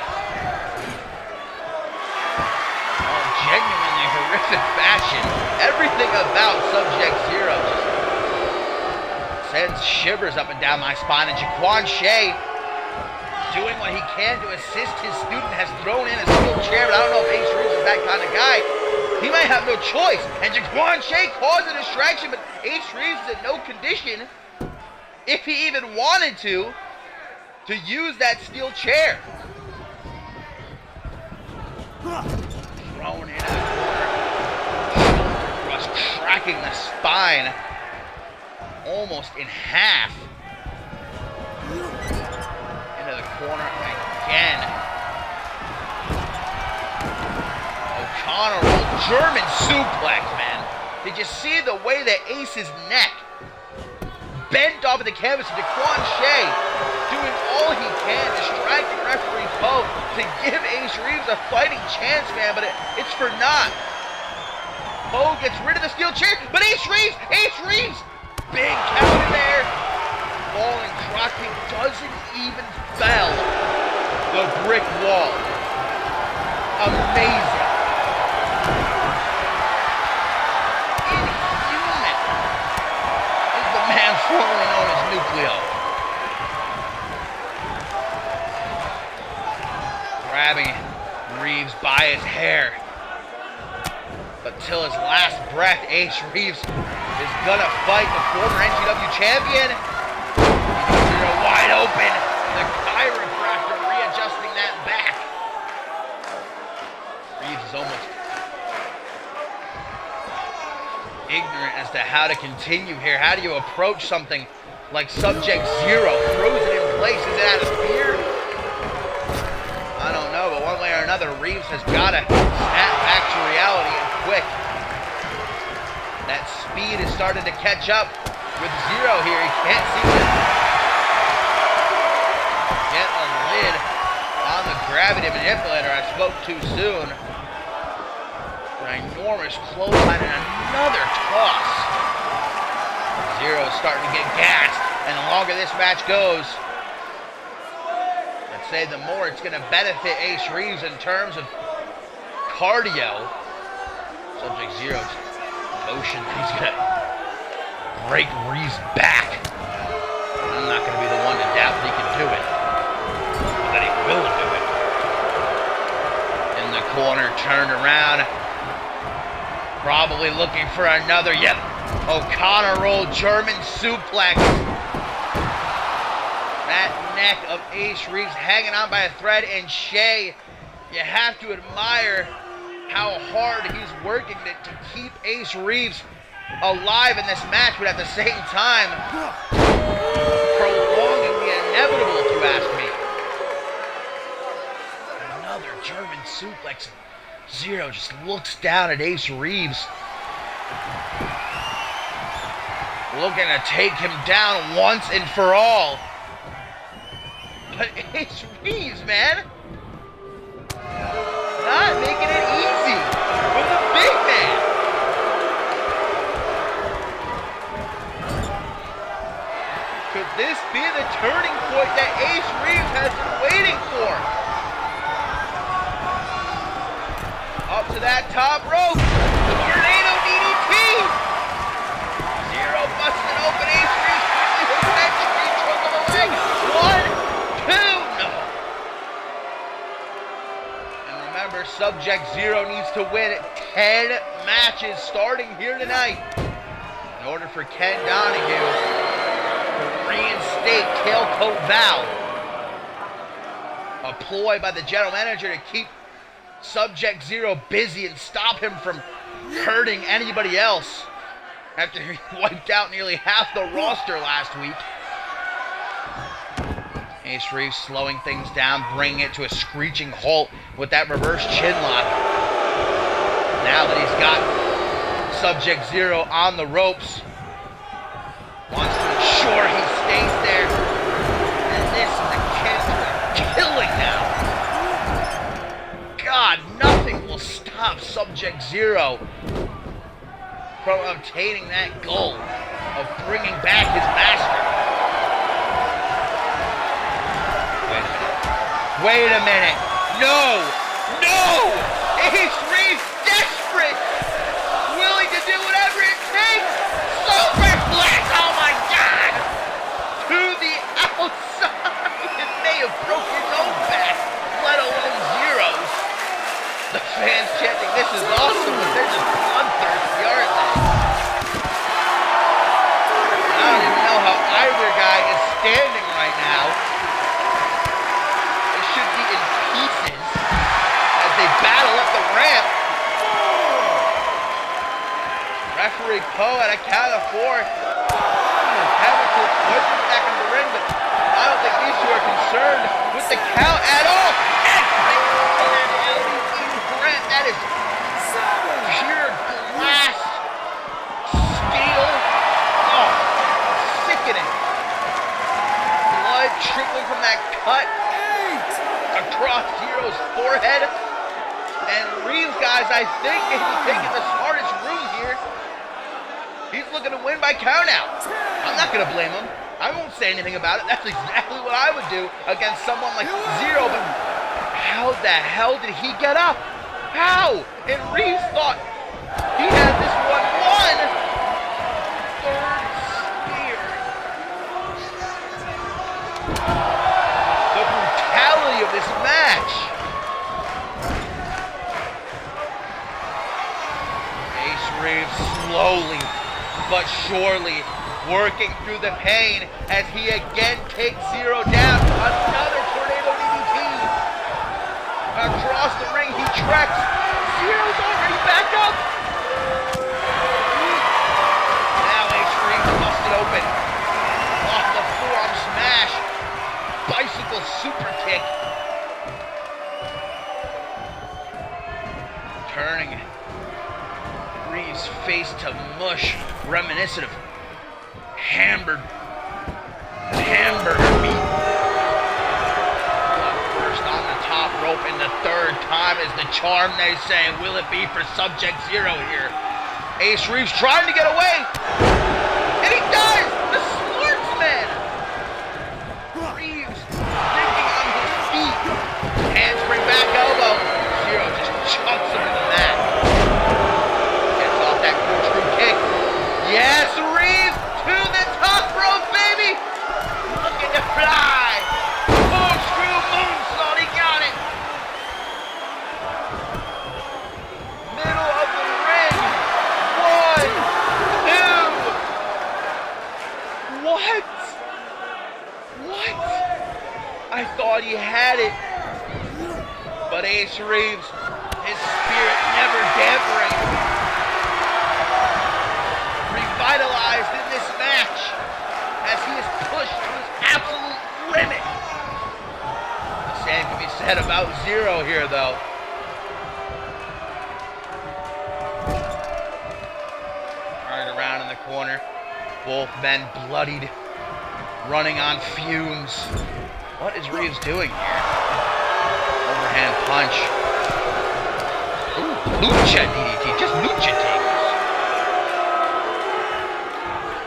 genuinely horrific fashion. Everything about Subject Zero just sends shivers up and down my spine. And Jaquan Shea doing what he can to assist his student, has thrown in a steel chair, but I don't know if Ace Reeves is that kind of guy. He might have no choice. And Jaquan Shea caused a distraction, but Ace Reeves is in no condition, if he even wanted to use that steel chair. Thrown into the corner, shoulder thrust, cracking the spine almost in half. Into the corner again. O'Connor rolled German suplex, man. Did you see the way that Ace's neck bent off of the canvas? Jaquan Shea doing all he can, distracting referee Poe to give Ace Reeves a fighting chance, man, but it's for naught. Poe gets rid of the steel chair, but Ace Reeves, big counter there. Falling Crockett doesn't even fell the brick wall. Amazing. Inhuman is the man formerly known as Nucleo. Grabbing Reeves by his hair. But till his last breath, Ace Reeves is gonna fight the former NGW champion. Zero wide open. The chiropractor readjusting that back. Reeves is almost ignorant as to how to continue here. How do you approach something like Subject Zero? Throws it in place. Is it out of fear? I don't know, but one way or another, Reeves has got to snap back to reality and quick. That speed is starting to catch up with Zero here. He can't seem to get a lid on the Gravity Manipulator. I spoke too soon. An enormous clothesline and another toss. Zero is starting to get gassed, and the longer this match goes, I'd say the more it's going to benefit Ace Reeves in terms of cardio. Subject Zero's motion, he's going to break Reeves back. I'm not going to be the one to doubt that he can do it, but that he will do it. In the corner, turned around, probably looking for another. Yep, O'Connor rolled German suplex. That neck of Ace Reeves hanging on by a thread, and Shea, you have to admire how hard he's working to keep Ace Reeves alive in this match, but at the same time, prolonging the inevitable, if you ask me. Another German suplex. Zero just looks down at Ace Reeves, looking to take him down once and for all. But Ace Reeves, man, not making it easy for the big man. Could this be the turning point that Ace Reeves has been waiting for? Up to that top rope. Tornado DDT. Zero busting open. Ace Reeves quickly hooks that tree trunk of the leg. 1, 2, no. And remember, Subject Zero needs to win 10 matches starting here tonight in order for Ken Donahue to reinstate tailcoat Val. A ploy by the general manager to keep Subject Zero busy and stop him from hurting anybody else after he wiped out nearly half the roster last week. Ace Reeves slowing things down, bringing it to a screeching halt with that reverse chin lock. Now that he's got Subject Zero on the ropes, wants to ensure he stays there. And this is akin to killing now. God, nothing will stop Subject Zero from obtaining that goal of bringing back his master. Wait a minute. No! No! Ace Reeves desperate! Willing to do whatever it takes! Superflex! Oh my God! To the outside! It may have broken his own back, let alone Zero's. The fans chanting, this is awesome, but they're just bloodthirsty, aren't they? I don't even know how either guy is standing right now. They should be in pieces as they battle up the ramp. Referee Poe at a count of 4. Having to put him back in the ring, but I don't think these two are concerned with the count at all. That is pure glass steel. Oh, sickening. Blood trickling from that cut across Zero's forehead. And Reeves, guys, I think maybe taking the smartest route here. He's looking to win by countout. I'm not going to blame him. I won't say anything about it. That's exactly what I would do against someone like Zero. But how the hell did he get up? How? And Reeves thought he had this one won. Third spear. The brutality of this match. Ace Reeves slowly but surely working through the pain as he again takes Zero down. Another tornado DDT. Across the ring, he treks. Zero's already back up. Now Ace Reeves busted open. Off the forearm smash. Bicycle super kick. Turning Reeves' face to mush, reminiscent of hamburger meat. Rope in the third time is the charm, they say. Will it be for Subject Zero here? Ace Reeves trying to get away. And he does! The swordsman! Reeves thinking on his feet. Handspring back elbow. Zero just chucks him in the mat. Gets off that true kick. Yes, Reeves to the top rope, baby! Looking to fly. Corkscrew moonsault, he got it. I thought he had it, but Ace Reeves His spirit never dampering. Revitalized in this match as he is pushed to his absolute limit. The same can be said about Zero here, though. Turning around in the corner. Both men bloodied, running on fumes. What is Reeves doing here? Overhand punch. Ooh, lucha DDT, just lucha tables.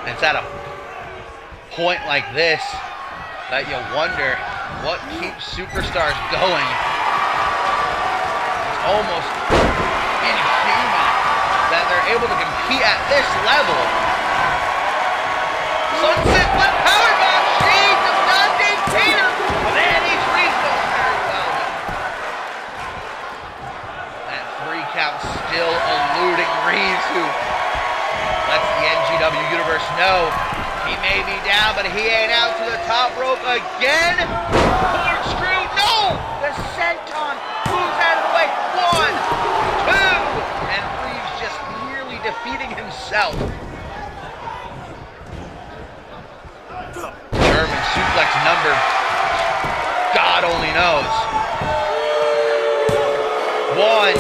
And it's at a point like this that you wonder what keeps superstars going. It's almost inhuman that they're able to compete at this level. Sunset flip powerbomb, shades of Dante Tatum. Man, these Reeves goes very well. That 3 count still eluding Reeves, who lets the NGW universe know he may be down, but he ain't out to the top rope again. Corkscrew, no! The senton moves out of the way. 1, 2, and Reeves just nearly defeating himself. German suplex number, God only knows. 1,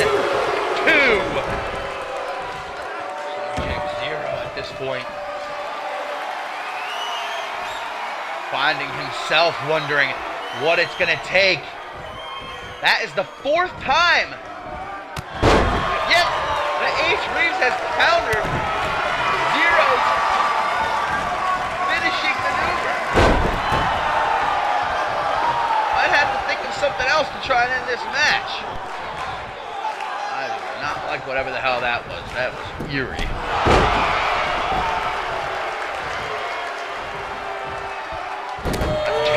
2. Subject Zero at this point, finding himself wondering what it's going to take. That is the 4th time. Yep, the Ace Reeves has countered Zero's finishing maneuver. I'd have to think of something else to try and end this match. I do not like whatever the hell that was. That was eerie.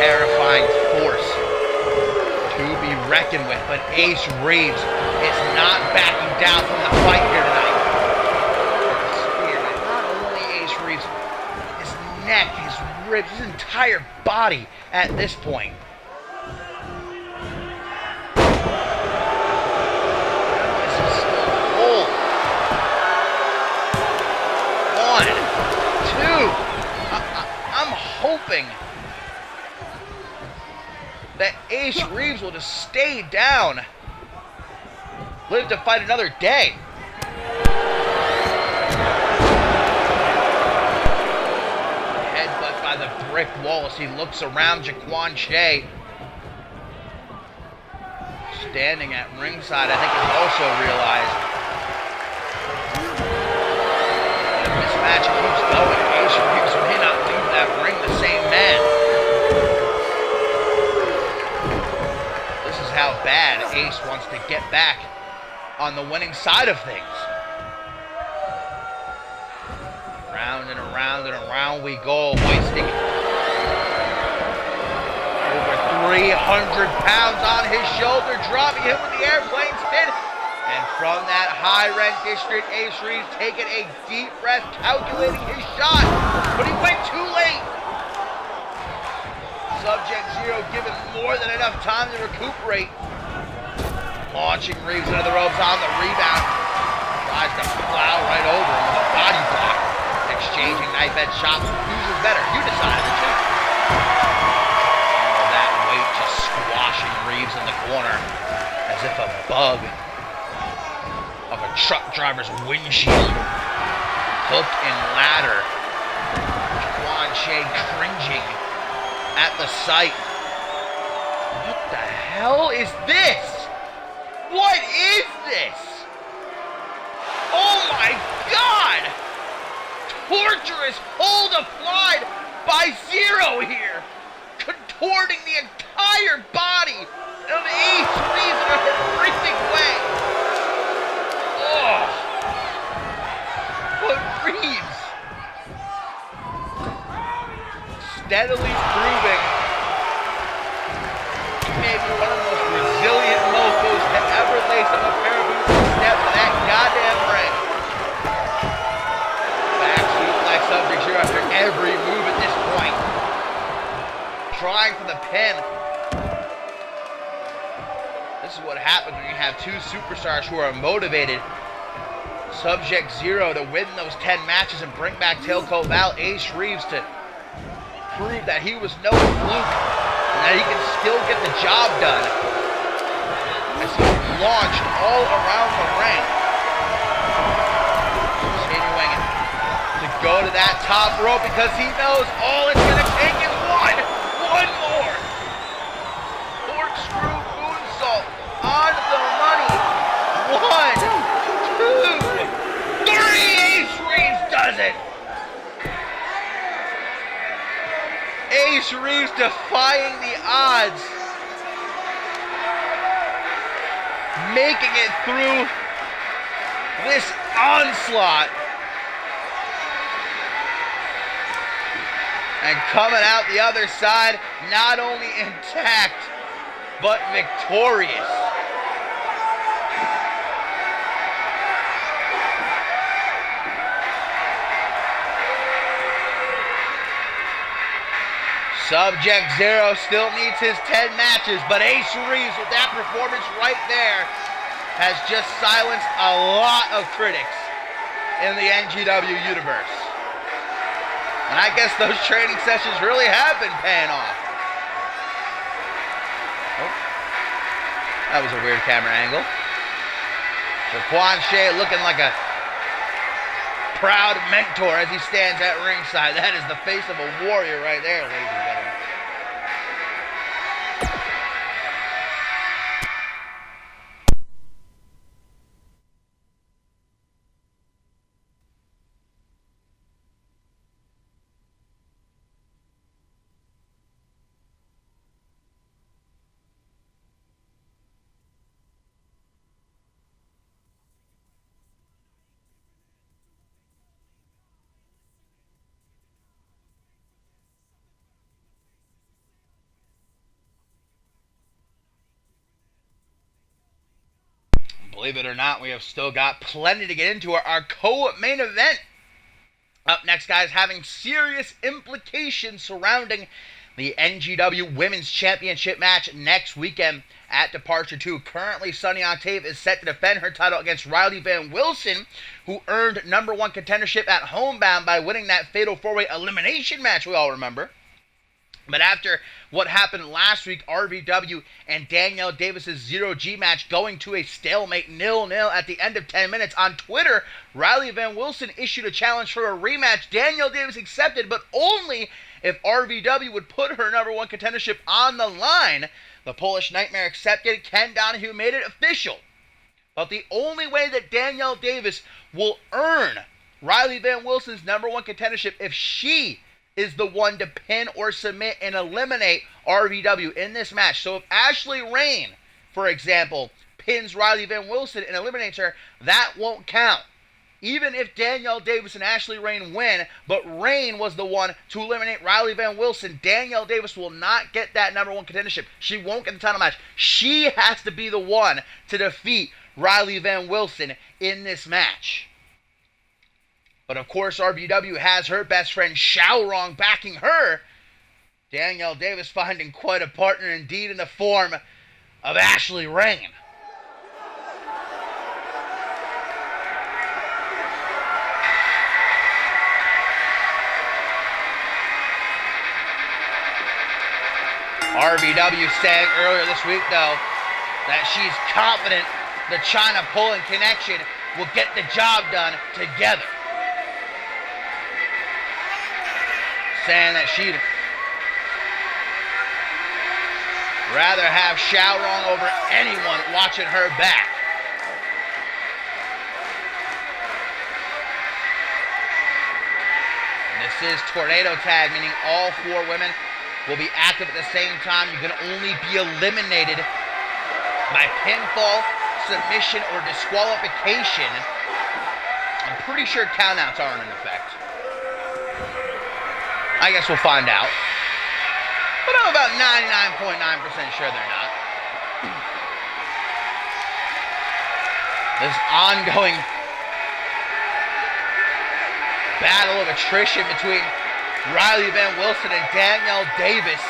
Terrifying force to be reckoned with, but Ace Reeves is not backing down from the fight here tonight. Not only Ace Reeves, his neck, his ribs, his entire body at this point. This is still full. 1, 2. I'm hoping that Ace Reeves will just stay down. Live to fight another day. Headbutt by the brick wall as he looks around Jaquan Shea. Standing at ringside, I think has also realized if this match keeps going, Ace Reeves may not leave that ring the same man. How bad Ace wants to get back on the winning side of things. Round and around and around we go, hoisting over 300 pounds on his shoulder, dropping him with the airplane spin. And from that high rent district, Ace Reeves taking a deep breath, calculating his shot, but he went too late. Subject Zero given more than enough time to recuperate. Launching Reeves into the ropes on the rebound. Tries to plow right over him with a body block. Exchanging knife edge shots. Who's is better? You decided to check. All that weight just squashing Reeves in the corner as if a bug of a truck driver's windshield. Hook and ladder. Jaquan Shea cringing at the sight. What the hell is this? What is this? Oh my God! Torturous hold applied by Zero here, contorting the entire body of Ace Reeves in a horrific way. Oh, but Reeves steadily proving he may be one of the most resilient mofos to ever lace up a pair of boots and step to that goddamn ring. Back suplex subject here after every move at this point. Trying for the pin. This this is what happens when you have two superstars who are motivated. Subject Zero to win those 10 matches and bring back Tailcoat Val. Ace Reeves to prove that he was no fluke and that he can still get the job done as he's launched all around the ring. Continuing to go to that top rope because he knows all it's going to take is one more. Corkscrew moonsault on the money. 1, 2, 3. Ace Reeves does it. Ace Reeves defying the odds, making it through this onslaught, and coming out the other side not only intact, but victorious. Subject Zero still needs his 10 matches, but Ace Reeves with that performance right there has just silenced a lot of critics in the NGW universe. And I guess those training sessions really have been paying off. Oh, that was a weird camera angle. Jaquan Shea looking like a proud mentor as he stands at ringside. That is the face of a warrior right there, ladies and gentlemen. Believe it or not, we have still got plenty to get into. Our co-main event up next, guys, having serious implications surrounding the NGW Women's Championship match next weekend at Departure 2. Currently, Sunny Octave is set to defend her title against Riley Van Wilson, who earned #1 contendership at Homebound by winning that Fatal 4-Way elimination match we all remember. But after what happened last week, RVW and Danielle Davis's 0G match going to a stalemate 0-0 at the end of 10 minutes, on Twitter, Riley Van Wilson issued a challenge for a rematch. Danielle Davis accepted, but only if RVW would put her #1 contendership on the line. The Polish Nightmare accepted. Ken Donahue made it official. But the only way that Danielle Davis will earn Riley Van Wilson's #1 contendership if she is the one to pin or submit and eliminate RVW in this match. So if Ashley Rain, for example, pins Riley Van Wilson and eliminates her, that won't count. Even if Danielle Davis and Ashley Rain win, but Rain was the one to eliminate Riley Van Wilson, Danielle Davis will not get that #1 contendership. She won't get the title match. She has to be the one to defeat Riley Van Wilson in this match. But of course, RVW has her best friend Xiaorong backing her. Danielle Davis finding quite a partner indeed in the form of Ashley Rain. RVW saying earlier this week, though, that she's confident the China Poland connection will get the job done together. Saying that she'd rather have Xiaorong over anyone watching her back. And this is Tornado Tag, meaning all 4 women will be active at the same time. You can only be eliminated by pinfall, submission, or disqualification. I'm pretty sure countouts aren't in effect. I guess we'll find out. But I'm about 99.9% sure they're not. This ongoing battle of attrition between Riley Van Wilson and Danielle Davis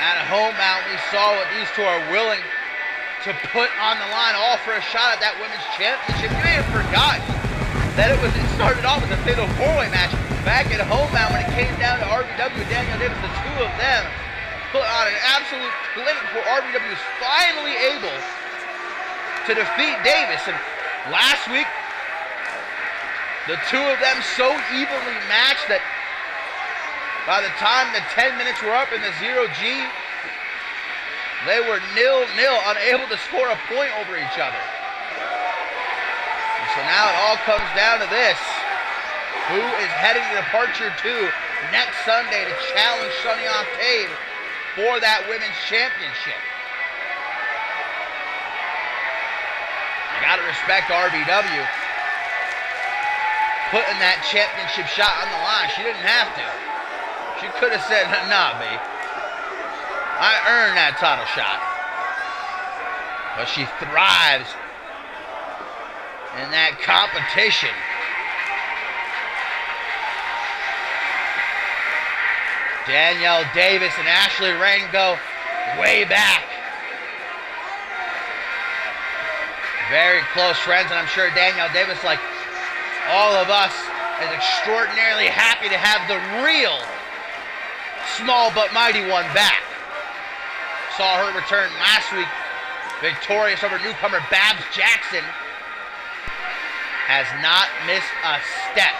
At Homebound, we saw what these two are willing to put on the line, all for a shot at that women's championship. You may have forgotten that it started off as a fatal four-way match back at Homebound when it came down to RVW and Danielle Davis. The two of them put on an absolute clinic before RVW was finally able to defeat Davis. And last week, the two of them so evenly matched that by the time the 10 minutes were up in the 0G, they were 0-0, unable to score a point over each other. And so now it all comes down to this. Who is heading to Departure 2 next Sunday to challenge Sunny Octave for that women's championship? You gotta respect RVW putting that championship shot on the line. She didn't have to. She could have said, nah, babe. I earned that title shot. But she thrives in that competition. Danielle Davis and Ashley Rain go way back. Very close friends, and I'm sure Danielle Davis, like all of us, is extraordinarily happy to have the real small but mighty one back. Saw her return last week, victorious over newcomer Babs Jackson. Has not missed a step.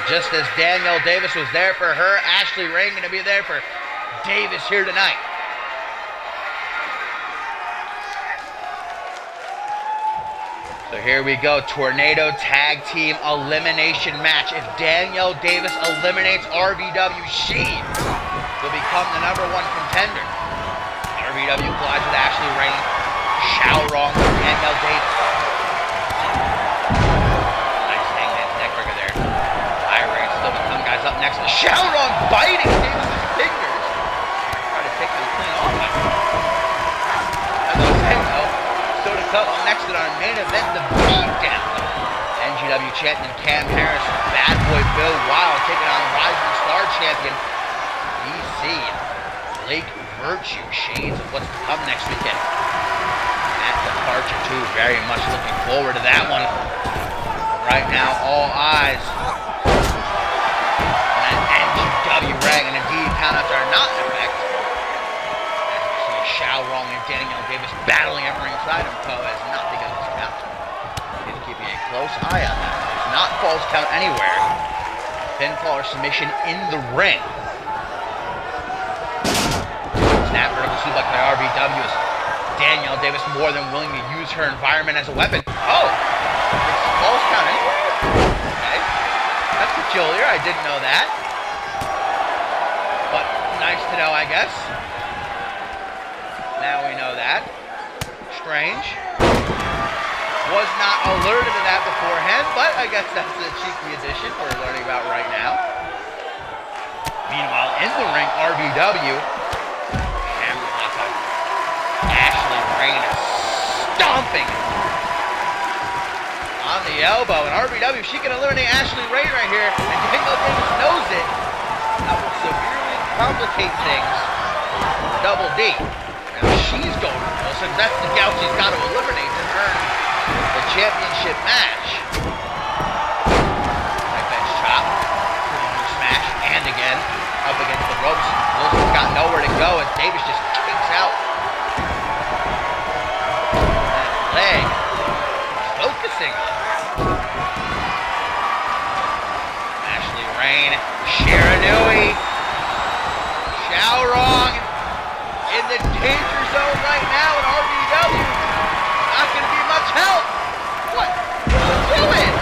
Just as Danielle Davis was there for her, Ashley Rain going to be there for Davis here tonight. So here we go, Tornado Tag Team Elimination Match. If Danielle Davis eliminates RVW, she will become the #1 contender. RVW collides with Ashley Rain. Showrong with Danielle Davis. Nice hangman's neckbreaker there. Rain still with some guys up next. The Showrong biting Davis' fingers. Trying to take them clean off. As I was saying though, still to come next in our main event, the beatdown. NGW champion Cam Harris, Bad Boy Bill Wild taking on Rising Star champion BC Blake Virtue. Shades of what's to come next weekend at Departure 2. Very much looking forward to that one. Right now, all eyes on an NGW ring, and indeed countouts are not in effect. Showrong and Danielle Davis battling at ringside, and Poe has not begun his count. He's keeping a close eye on that. There's not false count anywhere. Pinfall or submission in the ring. Snap vertical suplex by RVW as Danielle Davis more than willing to use her environment as a weapon. Oh! It's false count anywhere? Okay. That's peculiar. I didn't know that. But nice to know, I guess. Now we know that. Strange. Was not alerted to that beforehand, but I guess that's a cheeky addition we're learning about right now. Meanwhile, in the ring, RVW. Hammerlock on Ashley Rain stomping on the elbow. And RVW, she can eliminate Ashley Rain right here. And Danielle Davis knows it. That will severely complicate things for Double D. She's going to go, so that's the gal she's got to eliminate to earn the championship match. Right bench chop, smash, and again, up against the ropes. Wilson's got nowhere to go as Davis just kicks out. That leg, focusing on Ashley Rain, Shiranui, Showrong, in the danger zone right now, and RVW not going to be much help. What? What's doing?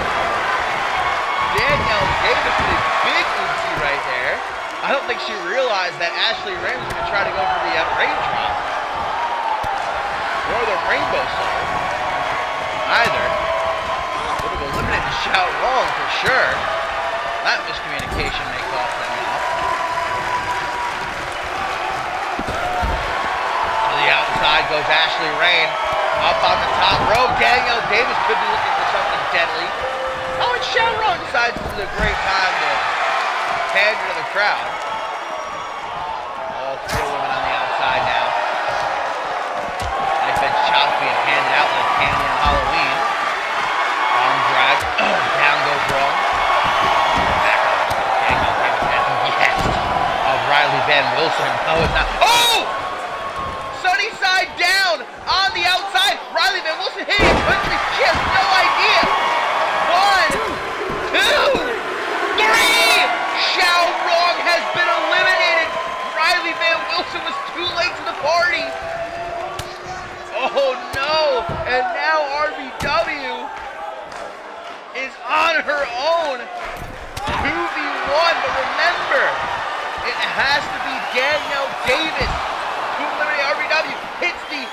Danielle Davis with a big oopsie right there. I don't think she realized that Ashley Rain was going to try to go for the raindrop or the rainbow song either. Would have eliminated the Showrong for sure. That miscommunication may cost them off. Outside goes Ashley Rain. Up on the top rope. Danielle Davis could be looking for something deadly. Oh, and Sharon decides this is a great time to pander to the crowd. All three women on the outside now. Nice bed chops being handed out like candy on Halloween. Arm drag. Down goes wrong. Back up. Daniel Davis at the yes of Riley Van Wilson. No, it's not. Oh! Sunny side down on the outside. Riley Van Wilson hitting a country. She has no idea. 1, 2, 3. Xiao Rong has been eliminated. Riley Van Wilson was too late to the party. Oh no! And now RBW is on her own. 2v1, but remember, it has to be Danielle Davis to eliminate RBW. Hits the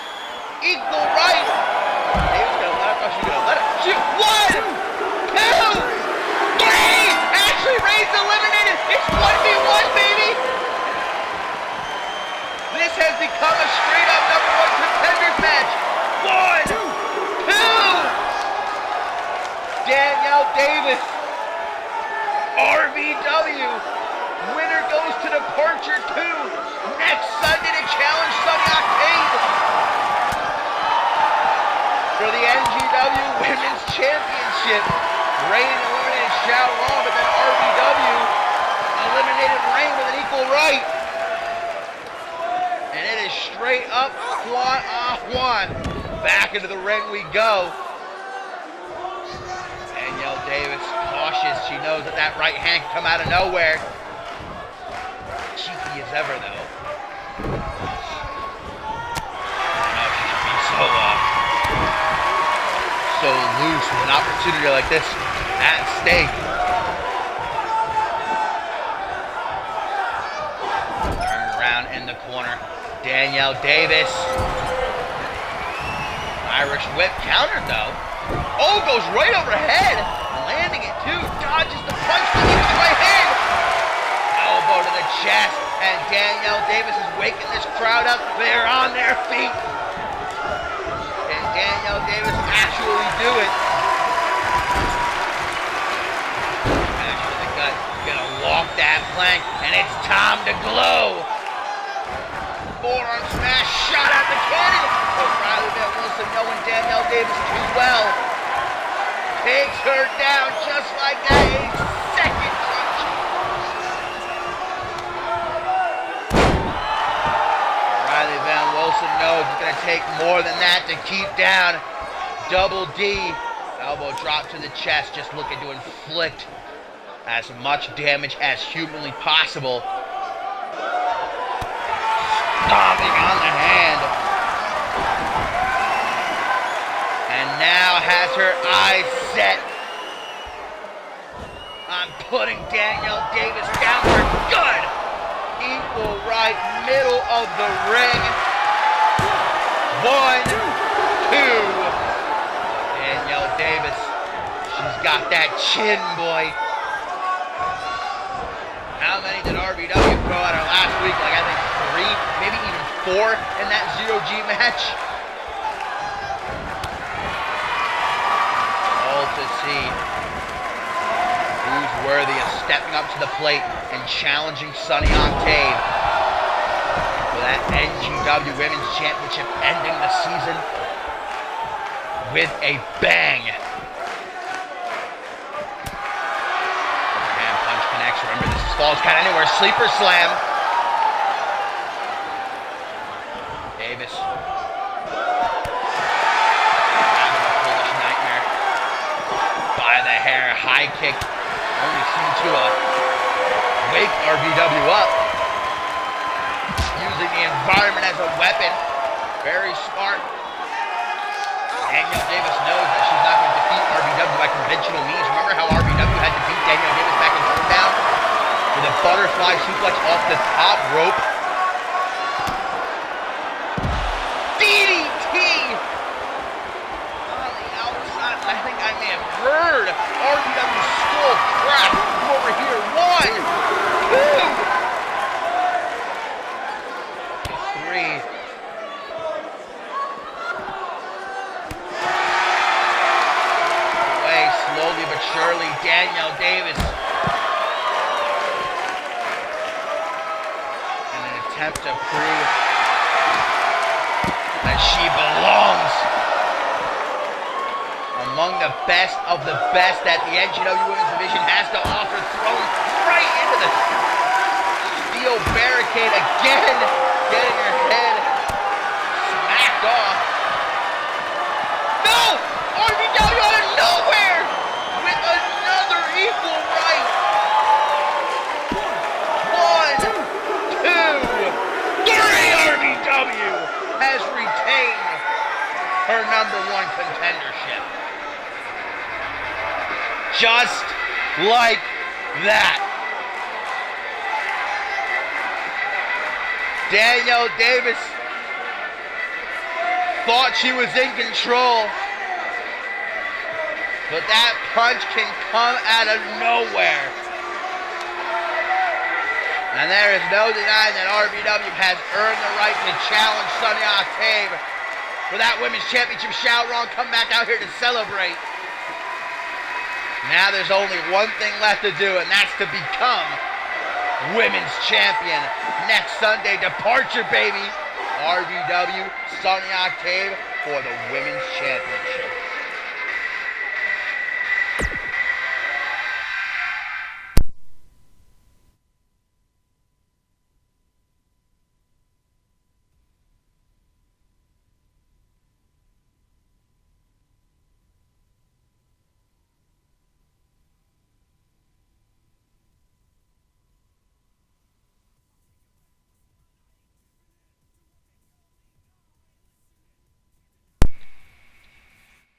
equal right. Davis gonna let her. Oh, she's gonna let her. She 1, 2, 3. Ashley Ray's eliminated. It's 1v1, baby. This has become a straight up #1 contenders match. 1, 2. Danielle Davis. RBW. Winner goes to Departure 2. Next Sunday to challenge Sunny Octave for the NGW Women's Championship. Rain eliminated Xiao Rong, but then RBW eliminated Rain with an equal right. And it is straight up 1-on-1. Back into the ring we go. Danielle Davis, cautious. She knows that that right hand can come out of nowhere. Cheeky as ever, though. I don't know if she should be so loose with an opportunity like this at stake. Turn around in the corner. Danielle Davis. Irish whip countered though. Oh, goes right overhead. Landing it too. Dodges the punch with the right hand. Elbow to the chest. And Danielle Davis is waking this crowd up. They're on their feet. And Danielle Davis actually do it. Smash to the gut. Gonna walk that plank. And it's time to glow. Forearm smash, shot at the cannon. But Riley Van Wilson, knowing Danielle Davis too well, takes her down just like that. A second punch. Riley Van Wilson knows it's going to take more than that to keep down Double D. Elbow drop to the chest, just looking to inflict as much damage as humanly possible. Stomping on the hand. And now has her eyes set on putting Danielle Davis down for good. Equal right, middle of the ring. 1, 2. Danielle Davis. She's got that chin, boy. How many did RBW throw at her last week? Like, I think 3, maybe even 4 in that 0G match. All to see who's worthy of stepping up to the plate and challenging Sunny Octave for that NGW Women's Championship, ending the season with a bang. Remember, this is Falls Count Anywhere. Sleeper slam. Davis. Having a Polish nightmare. By the hair. High kick. Only seemed to wake RBW up. Using the environment as a weapon. Very smart. Danielle Davis knows that she's not going to defeat RBW by conventional means. Remember how RBW had to beat Danielle Davis back in Hometown? With a butterfly suplex off the top rope. DDT! On the outside, I think I may have heard RBW skull crack over here. 1, 2, 3. Danielle Davis. In an attempt to prove that she belongs among the best of the best that the NGW Women's Division has to offer. Thrown right into the steel barricade again, getting her head smacked off. No! RBW out of nowhere with another equal right. 1, 2, 3. RBW has retained her #1 contendership. Just like that. Danielle Davis thought she was in control, but that punch can come out of nowhere. And there is no denying that RBW has earned the right to challenge Sunny Octave for that Women's Championship shout. Ron, come back out here to celebrate. Now there's only one thing left to do, and that's to become Women's Champion next Sunday. Departure, baby. RBW, Sunny Octave for the Women's Championship.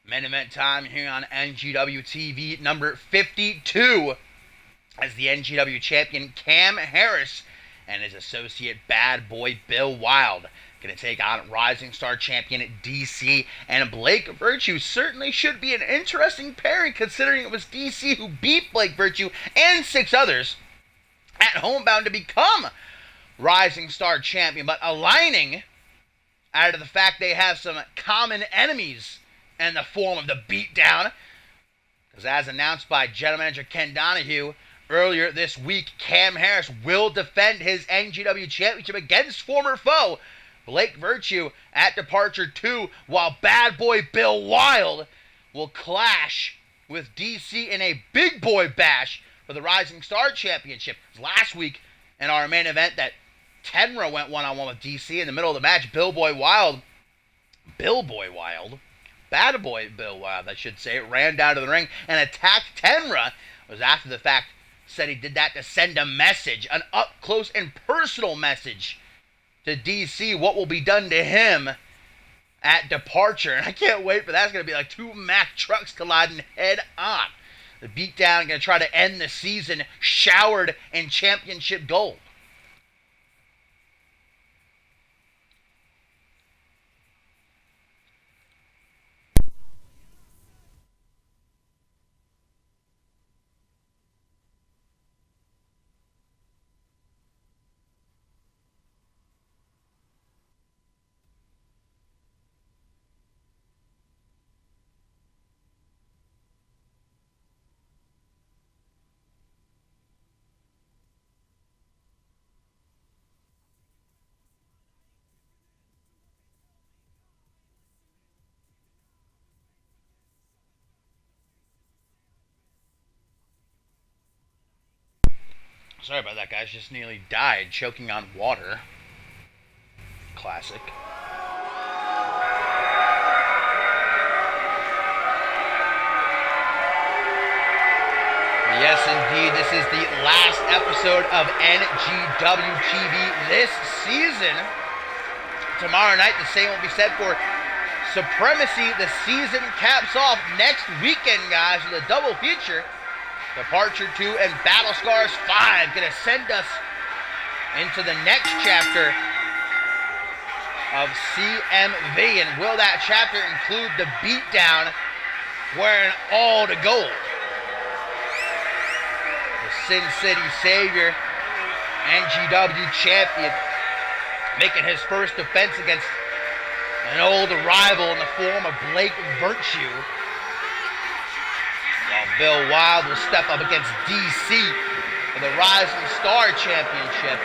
Main event time here on NGW TV number 52 as the NGW champion Cam Harris and his associate Bad Boy Bill Wild going to take on Rising Star champion DC, and Blake Virtue certainly should be an interesting pairing considering it was DC who beat Blake Virtue and 6 others at Homebound to become Rising Star champion, but aligning out of the fact they have some common enemies in the form of the beatdown. Because as announced by General Manager Ken Donahue earlier this week, Cam Harris will defend his NGW championship against former foe Blake Virtue at Departure 2, while Bad Boy Bill Wild will clash with DC in a big boy bash for the Rising Star Championship. Last week in our main event that Tenra went one-on-one with DC in the middle of the match. Bad Boy Bill Wild, I should say, ran down to the ring and attacked Tenra. It was after the fact, said he did that to send a message, an up-close and personal message to DC, what will be done to him at Departure. And I can't wait for that. It's going to be like 2 Mack trucks colliding head on. The beatdown going to try to end the season showered in championship gold. Sorry about that, guys. Just nearly died choking on water. Classic. Yes, indeed. This is the last episode of NGW TV this season. Tomorrow night, the same will be said for Supremacy. The season caps off next weekend, guys, with a double feature. Departure 2 and Battle Scars 5 going to send us into the next chapter of CMV. And will that chapter include the beatdown wearing all the gold? The Sin City Savior, NGW champion, making his first defense against an old rival in the form of Blake Virtue. While Bill Wild will step up against DC for the Rising Star Championship.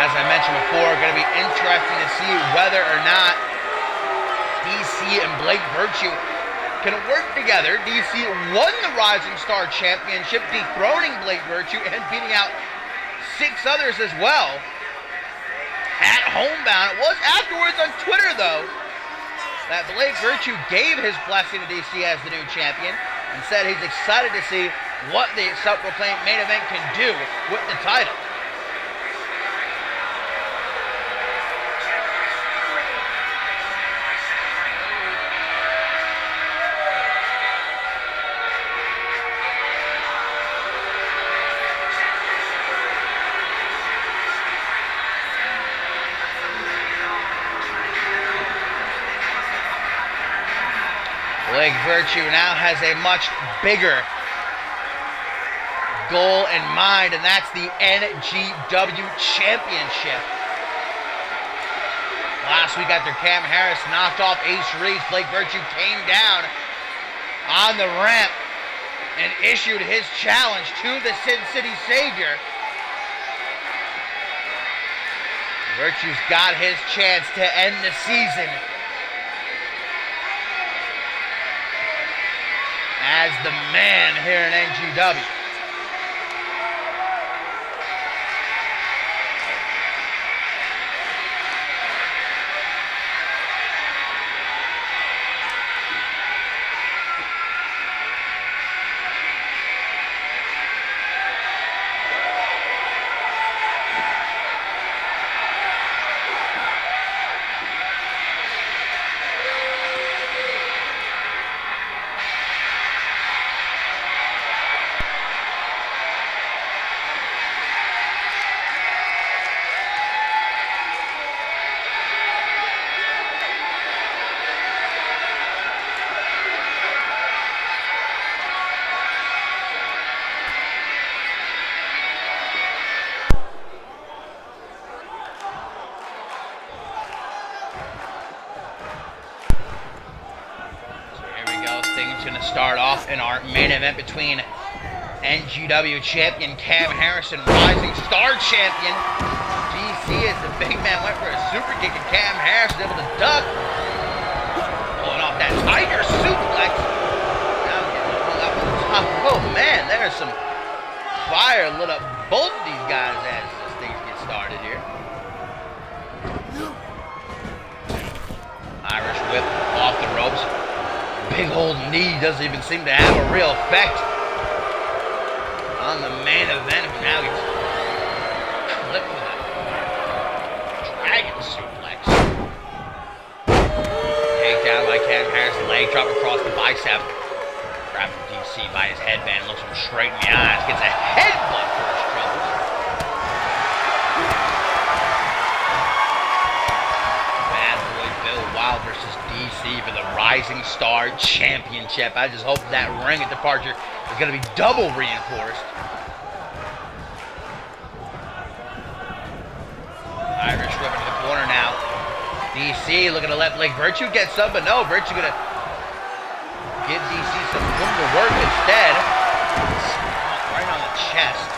As I mentioned before, going to be interesting to see whether or not DC and Blake Virtue can work together. DC won the Rising Star Championship, dethroning Blake Virtue and beating out 6 others as well at Homebound. It was afterwards on Twitter, though, that Blake Virtue gave his blessing to DC as the new champion and said he's excited to see what the self-proclaimed main event can do with the title. Blake Virtue now has a much bigger goal in mind, and that's the NGW Championship. Last week after Cam Harris knocked off Ace Reeves, Blake Virtue came down on the ramp and issued his challenge to the Sin City Savior. Virtue's got his chance to end the season as the man here in NGW. Going to start off in our main event between NGW champion Cam Harris and Rising Star champion DC, as the big man went for a super kick and Cam Harris was able to duck, pulling off that Tiger suplex. Now getting hung up on the top. Oh man, there's some fire lit up both of these guys as things get started here. Irish whip off the ropes. Big old knee doesn't even seem to have a real effect on the main event, who now gets clipped with a dragon suplex. Takedown by Cam Harris, leg drop across the bicep. Grabbing DC by his headband, looks him straight in the eyes, gets a headbutt for his troubles. Bad boy Bill Wild versus DC for the Rising Star Championship. I just hope that ring at departure is going to be double reinforced. Irish whip into the corner now. DC looking to let Blake Virtue get some, but no, Virtue going to give DC some room to work instead. Right on the chest.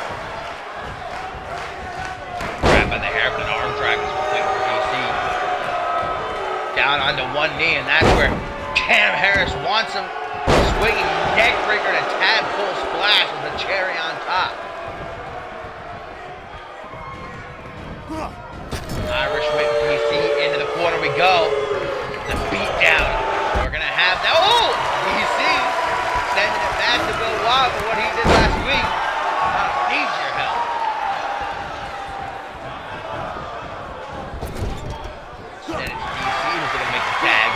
Grab by the hair for an arm drag is complete for DC. Down onto one knee, and that's where Cam Harris wants him. Swinging neck breaker to tadpole splash with a cherry on top. Irish whip DC into the corner we go. The beat down. We're gonna have that. Oh! DC sending it back to Bill Wild for what he did last week. I don't need your help. Instead it's DC who's gonna make the tag.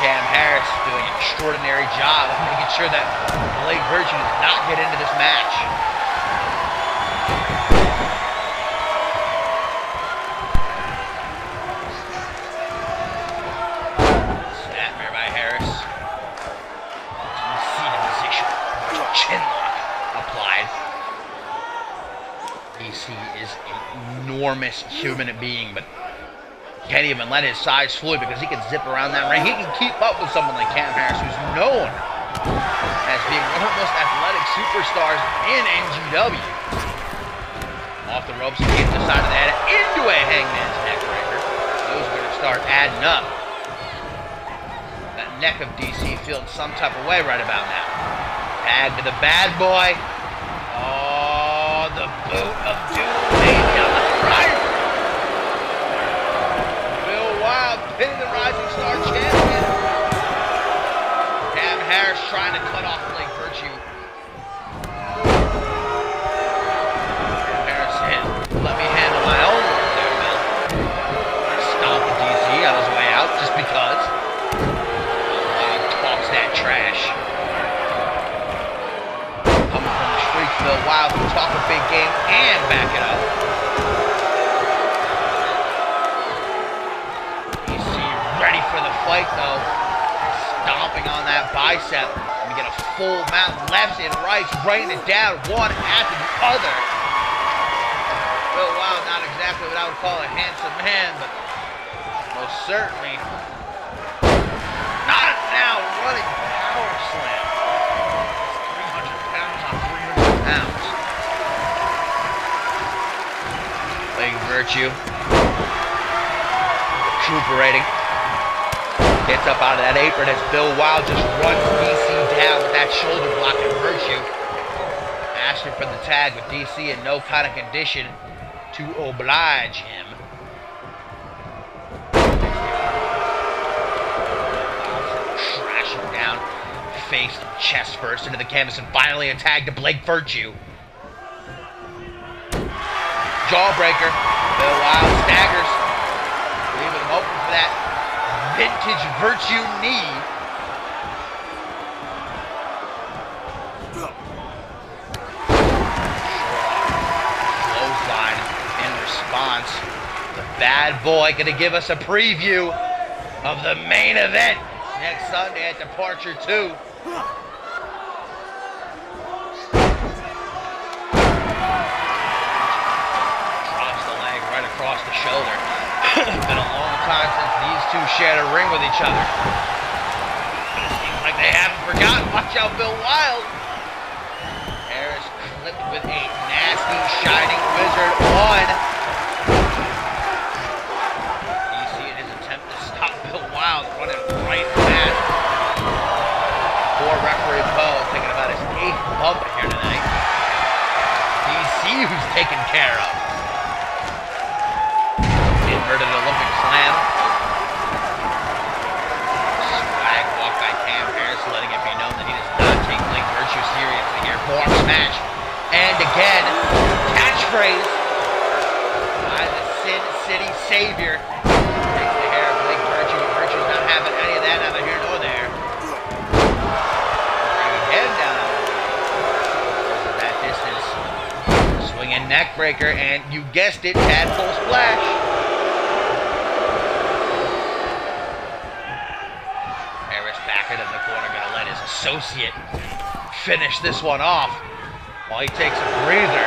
Cam Harris doing an extraordinary job of making sure that Blake Virtue does not get into this match. Snapmare by Harris. Seated position. Chin lock applied. DC is an enormous human being, but can't even let his size fool because he can zip around that ring. He can keep up with someone like Cam Harris, who's known as being one of the most athletic superstars in NGW. Off the ropes, he decided to add it into a Hangman's neck breaker. Those are going to start adding up. That neck of DC feeling some type of way right about now. Tag to the bad boy. Oh, the boot of doom, baby, on the right. Pinning the Rising Star champion. Cam Harris trying to cut off Blake Virtue. Cam Harris hit. Let me handle my own work there, Bill. Stomp DC on his way out just because. Wild talks that trash. Coming from the streets, Bill Wild can talk a big game and back it up. Ready for the fight, though. Stomping on that bicep. And we get a full mount, lefts and rights, writing it down one after the other. Bill Wild, not exactly what I would call a handsome man, but most certainly not now running power slam. It's 300 pounds on 300 pounds. Blake Virtue. Recuperating. Gets up out of that apron as Bill Wild just runs DC down with that shoulder block and Virtue. Asking for the tag with DC in no kind of condition to oblige him. Crashing down face and chest first into the canvas and finally a tag to Blake Virtue. Jawbreaker. Bill Wild staggers. Leaving him open for that vintage Virtue knee. Clothesline in response. The bad boy gonna give us a preview of the main event next Sunday at Departure 2. Drops the leg right across the shoulder. It's been a long time since these two shared a ring with each other. But it seems like they haven't forgotten. Watch out, Bill Wild. Harris clipped with a nasty Shining Wizard on. DC in his attempt to stop Bill Wild running right past. Poor referee Poe thinking about his 8th bump here tonight. DC who's taken care of. Inverted Olympic slam. Swag walk by Cam Harris, letting it be known that he does not take Blake Virtue seriously here. More smash. And again, catchphrase by the Sin City Savior. Takes the hair of Blake Virtue, but Virtue's not having any of that, neither here nor there. Bringing him down. Closes that distance. Swinging neck breaker, and you guessed it, tadpole splash. Associate finish this one off while he takes a breather.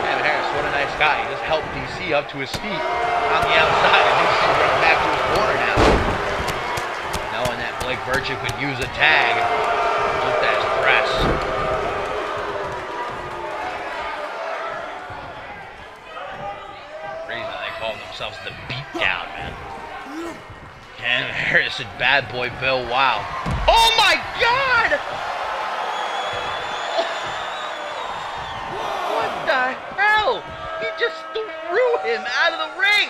Cam Harris, what a nice guy. He just helped DC up to his feet on the outside, and DC running back to his corner now. Knowing that Blake Virtue could use a tag. Look at his press. Themselves the beatdown, man. Cam Harris and bad boy Bill Wild. Oh my God! Oh. What the hell? He just threw him out of the ring.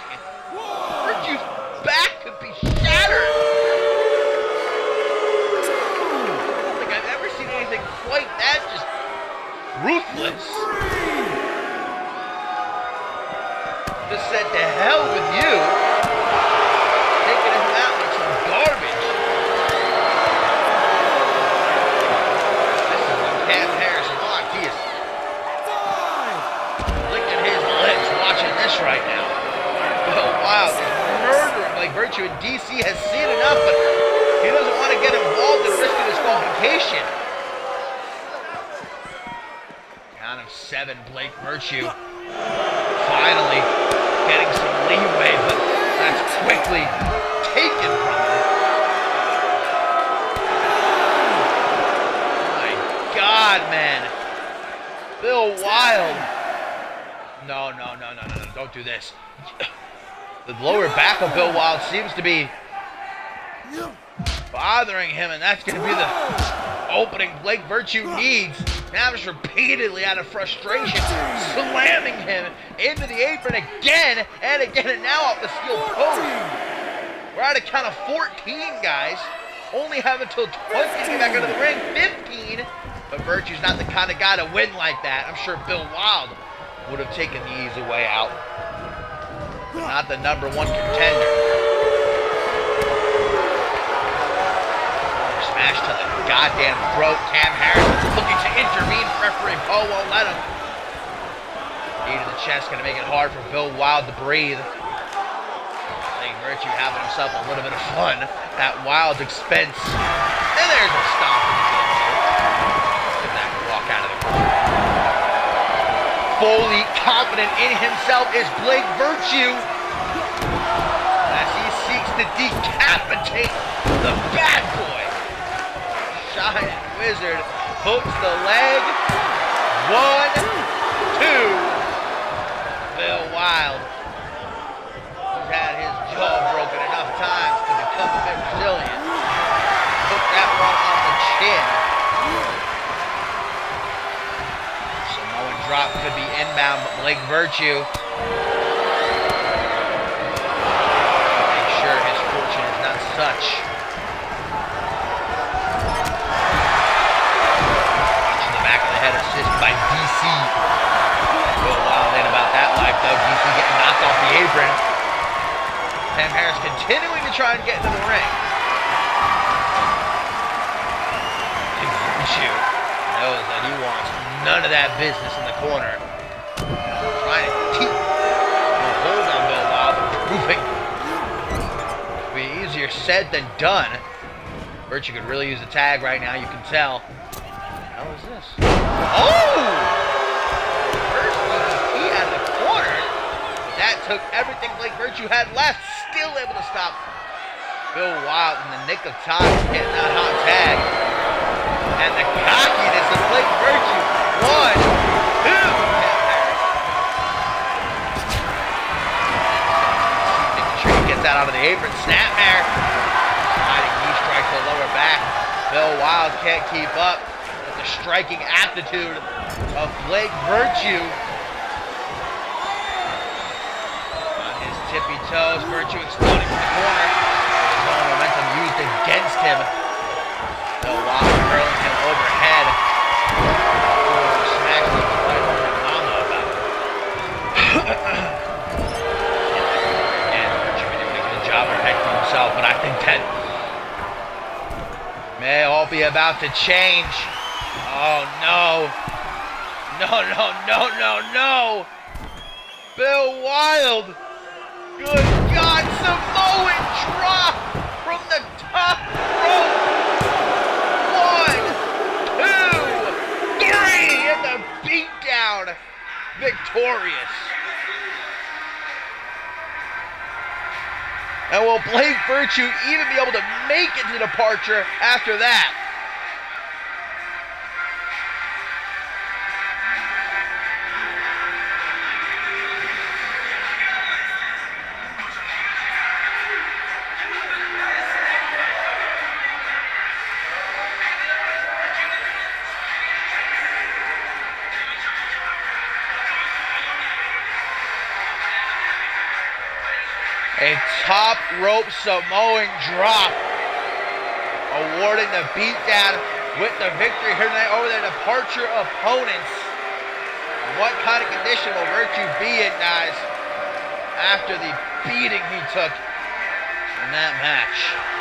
Virtue's back could be shattered. I don't think I've ever seen anything quite that just ruthless. said, to hell with you. Taking him out with some garbage. This is a Cam Harris lock. He is licking his lips watching this right now. Oh, wow, this murdering Blake Virtue, and DC has seen enough, but he doesn't want to get involved in risking disqualification. Count of 7, Blake Virtue finally getting some leeway, but that's quickly taken from him. My God, man. Bill Wild. No, don't do this. The lower back of Bill Wild seems to be bothering him, and that's going to be the opening Blake Virtue needs. Now just repeatedly out of frustration, slamming him into the apron again and again, and now off the steel post. We're at a count of 14, guys. Only have until 20 to get back into the ring. 15. But Virtue's not the kind of guy to win like that. I'm sure Bill Wild would have taken the easy way out. Not the #1 contender. Smash to the goddamn throat. Cam Harris looking to intervene. Referee Poe won't let him. Knee to the chest, going to make it hard for Bill Wild to breathe. Blake Virtue having himself a little bit of fun at Wild's expense. And there's a stop. Get back and walk out of the corner. Fully confident in himself is Blake Virtue as he seeks to decapitate the bad boy. Shining Wizard hooks the leg. 1, 2. Bill Wild, who's had his jaw broken enough times to become a bit resilient, took that one on the chin. Samoan drop could be inbound, but Blake Virtue, make sure his fortune is not such. Watching the back of the head assist by DC. Bill Wild ain't about that life though. DC getting knocked off the apron. Cam Harris continuing to try and get into the ring. Virtue knows that he wants none of that business in the corner. Trying to keep a hold on Bill Wild, proving it'll be easier said than done. Virtue could really use a tag right now, you can tell. How is this? Oh! First DDT out of the corner. But that took everything Blake Virtue had left. Still able to stop Bill Wild in the nick of time, getting that hot tag. And the cockiness of Blake Virtue. 1, 2. Making sure he gets that out of the apron. Snapmare. Sliding knee strike to the lower back. Bill Wild can't keep up with the striking aptitude of Blake Virtue. On his tippy toes, Virtue exploding from the corner. His own momentum used against him. Bill Wild curling him overhead. Smash him right over to Mama about it. And Virtue really doing a good job protecting himself, but I think that may all be about to change. Oh no. No. Bill Wild. Good God, Samoan drop from the top rope. 1, 2, 3, and the beatdown. Victorious. And will Blake Virtue even be able to make it to departure after that? A top rope Samoan drop, awarding the beatdown with the victory here tonight over their departure opponents. What kind of condition will Virtue be in, guys? after the beating he took in that match.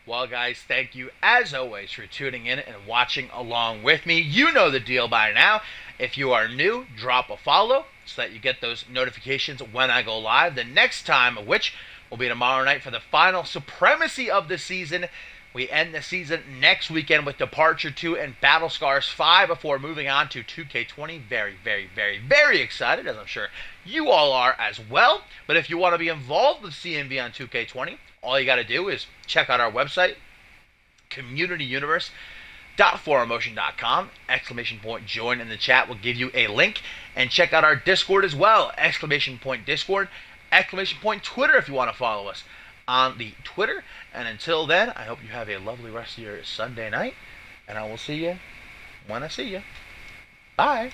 Well, guys, thank you as always for tuning in and watching along with me. You know the deal by now. If you are new, drop a follow so that you get those notifications when I go live. The next time, of which will be tomorrow night for the final Supremacy of the season. We end the season next weekend with Departure 2 and Battle Scars 5 before moving on to 2K20. Very, very, very, very excited, as I'm sure you all are as well. But if you want to be involved with CMV on 2K20, all you got to do is check out our website, communityuniverse.forumotion.com. Exclamation point join in the chat will give you a link. And check out our Discord as well. Exclamation point Discord. Exclamation point Twitter if you want to follow us on the Twitter. And until then, I hope you have a lovely rest of your Sunday night. And I will see you when I see you. Bye.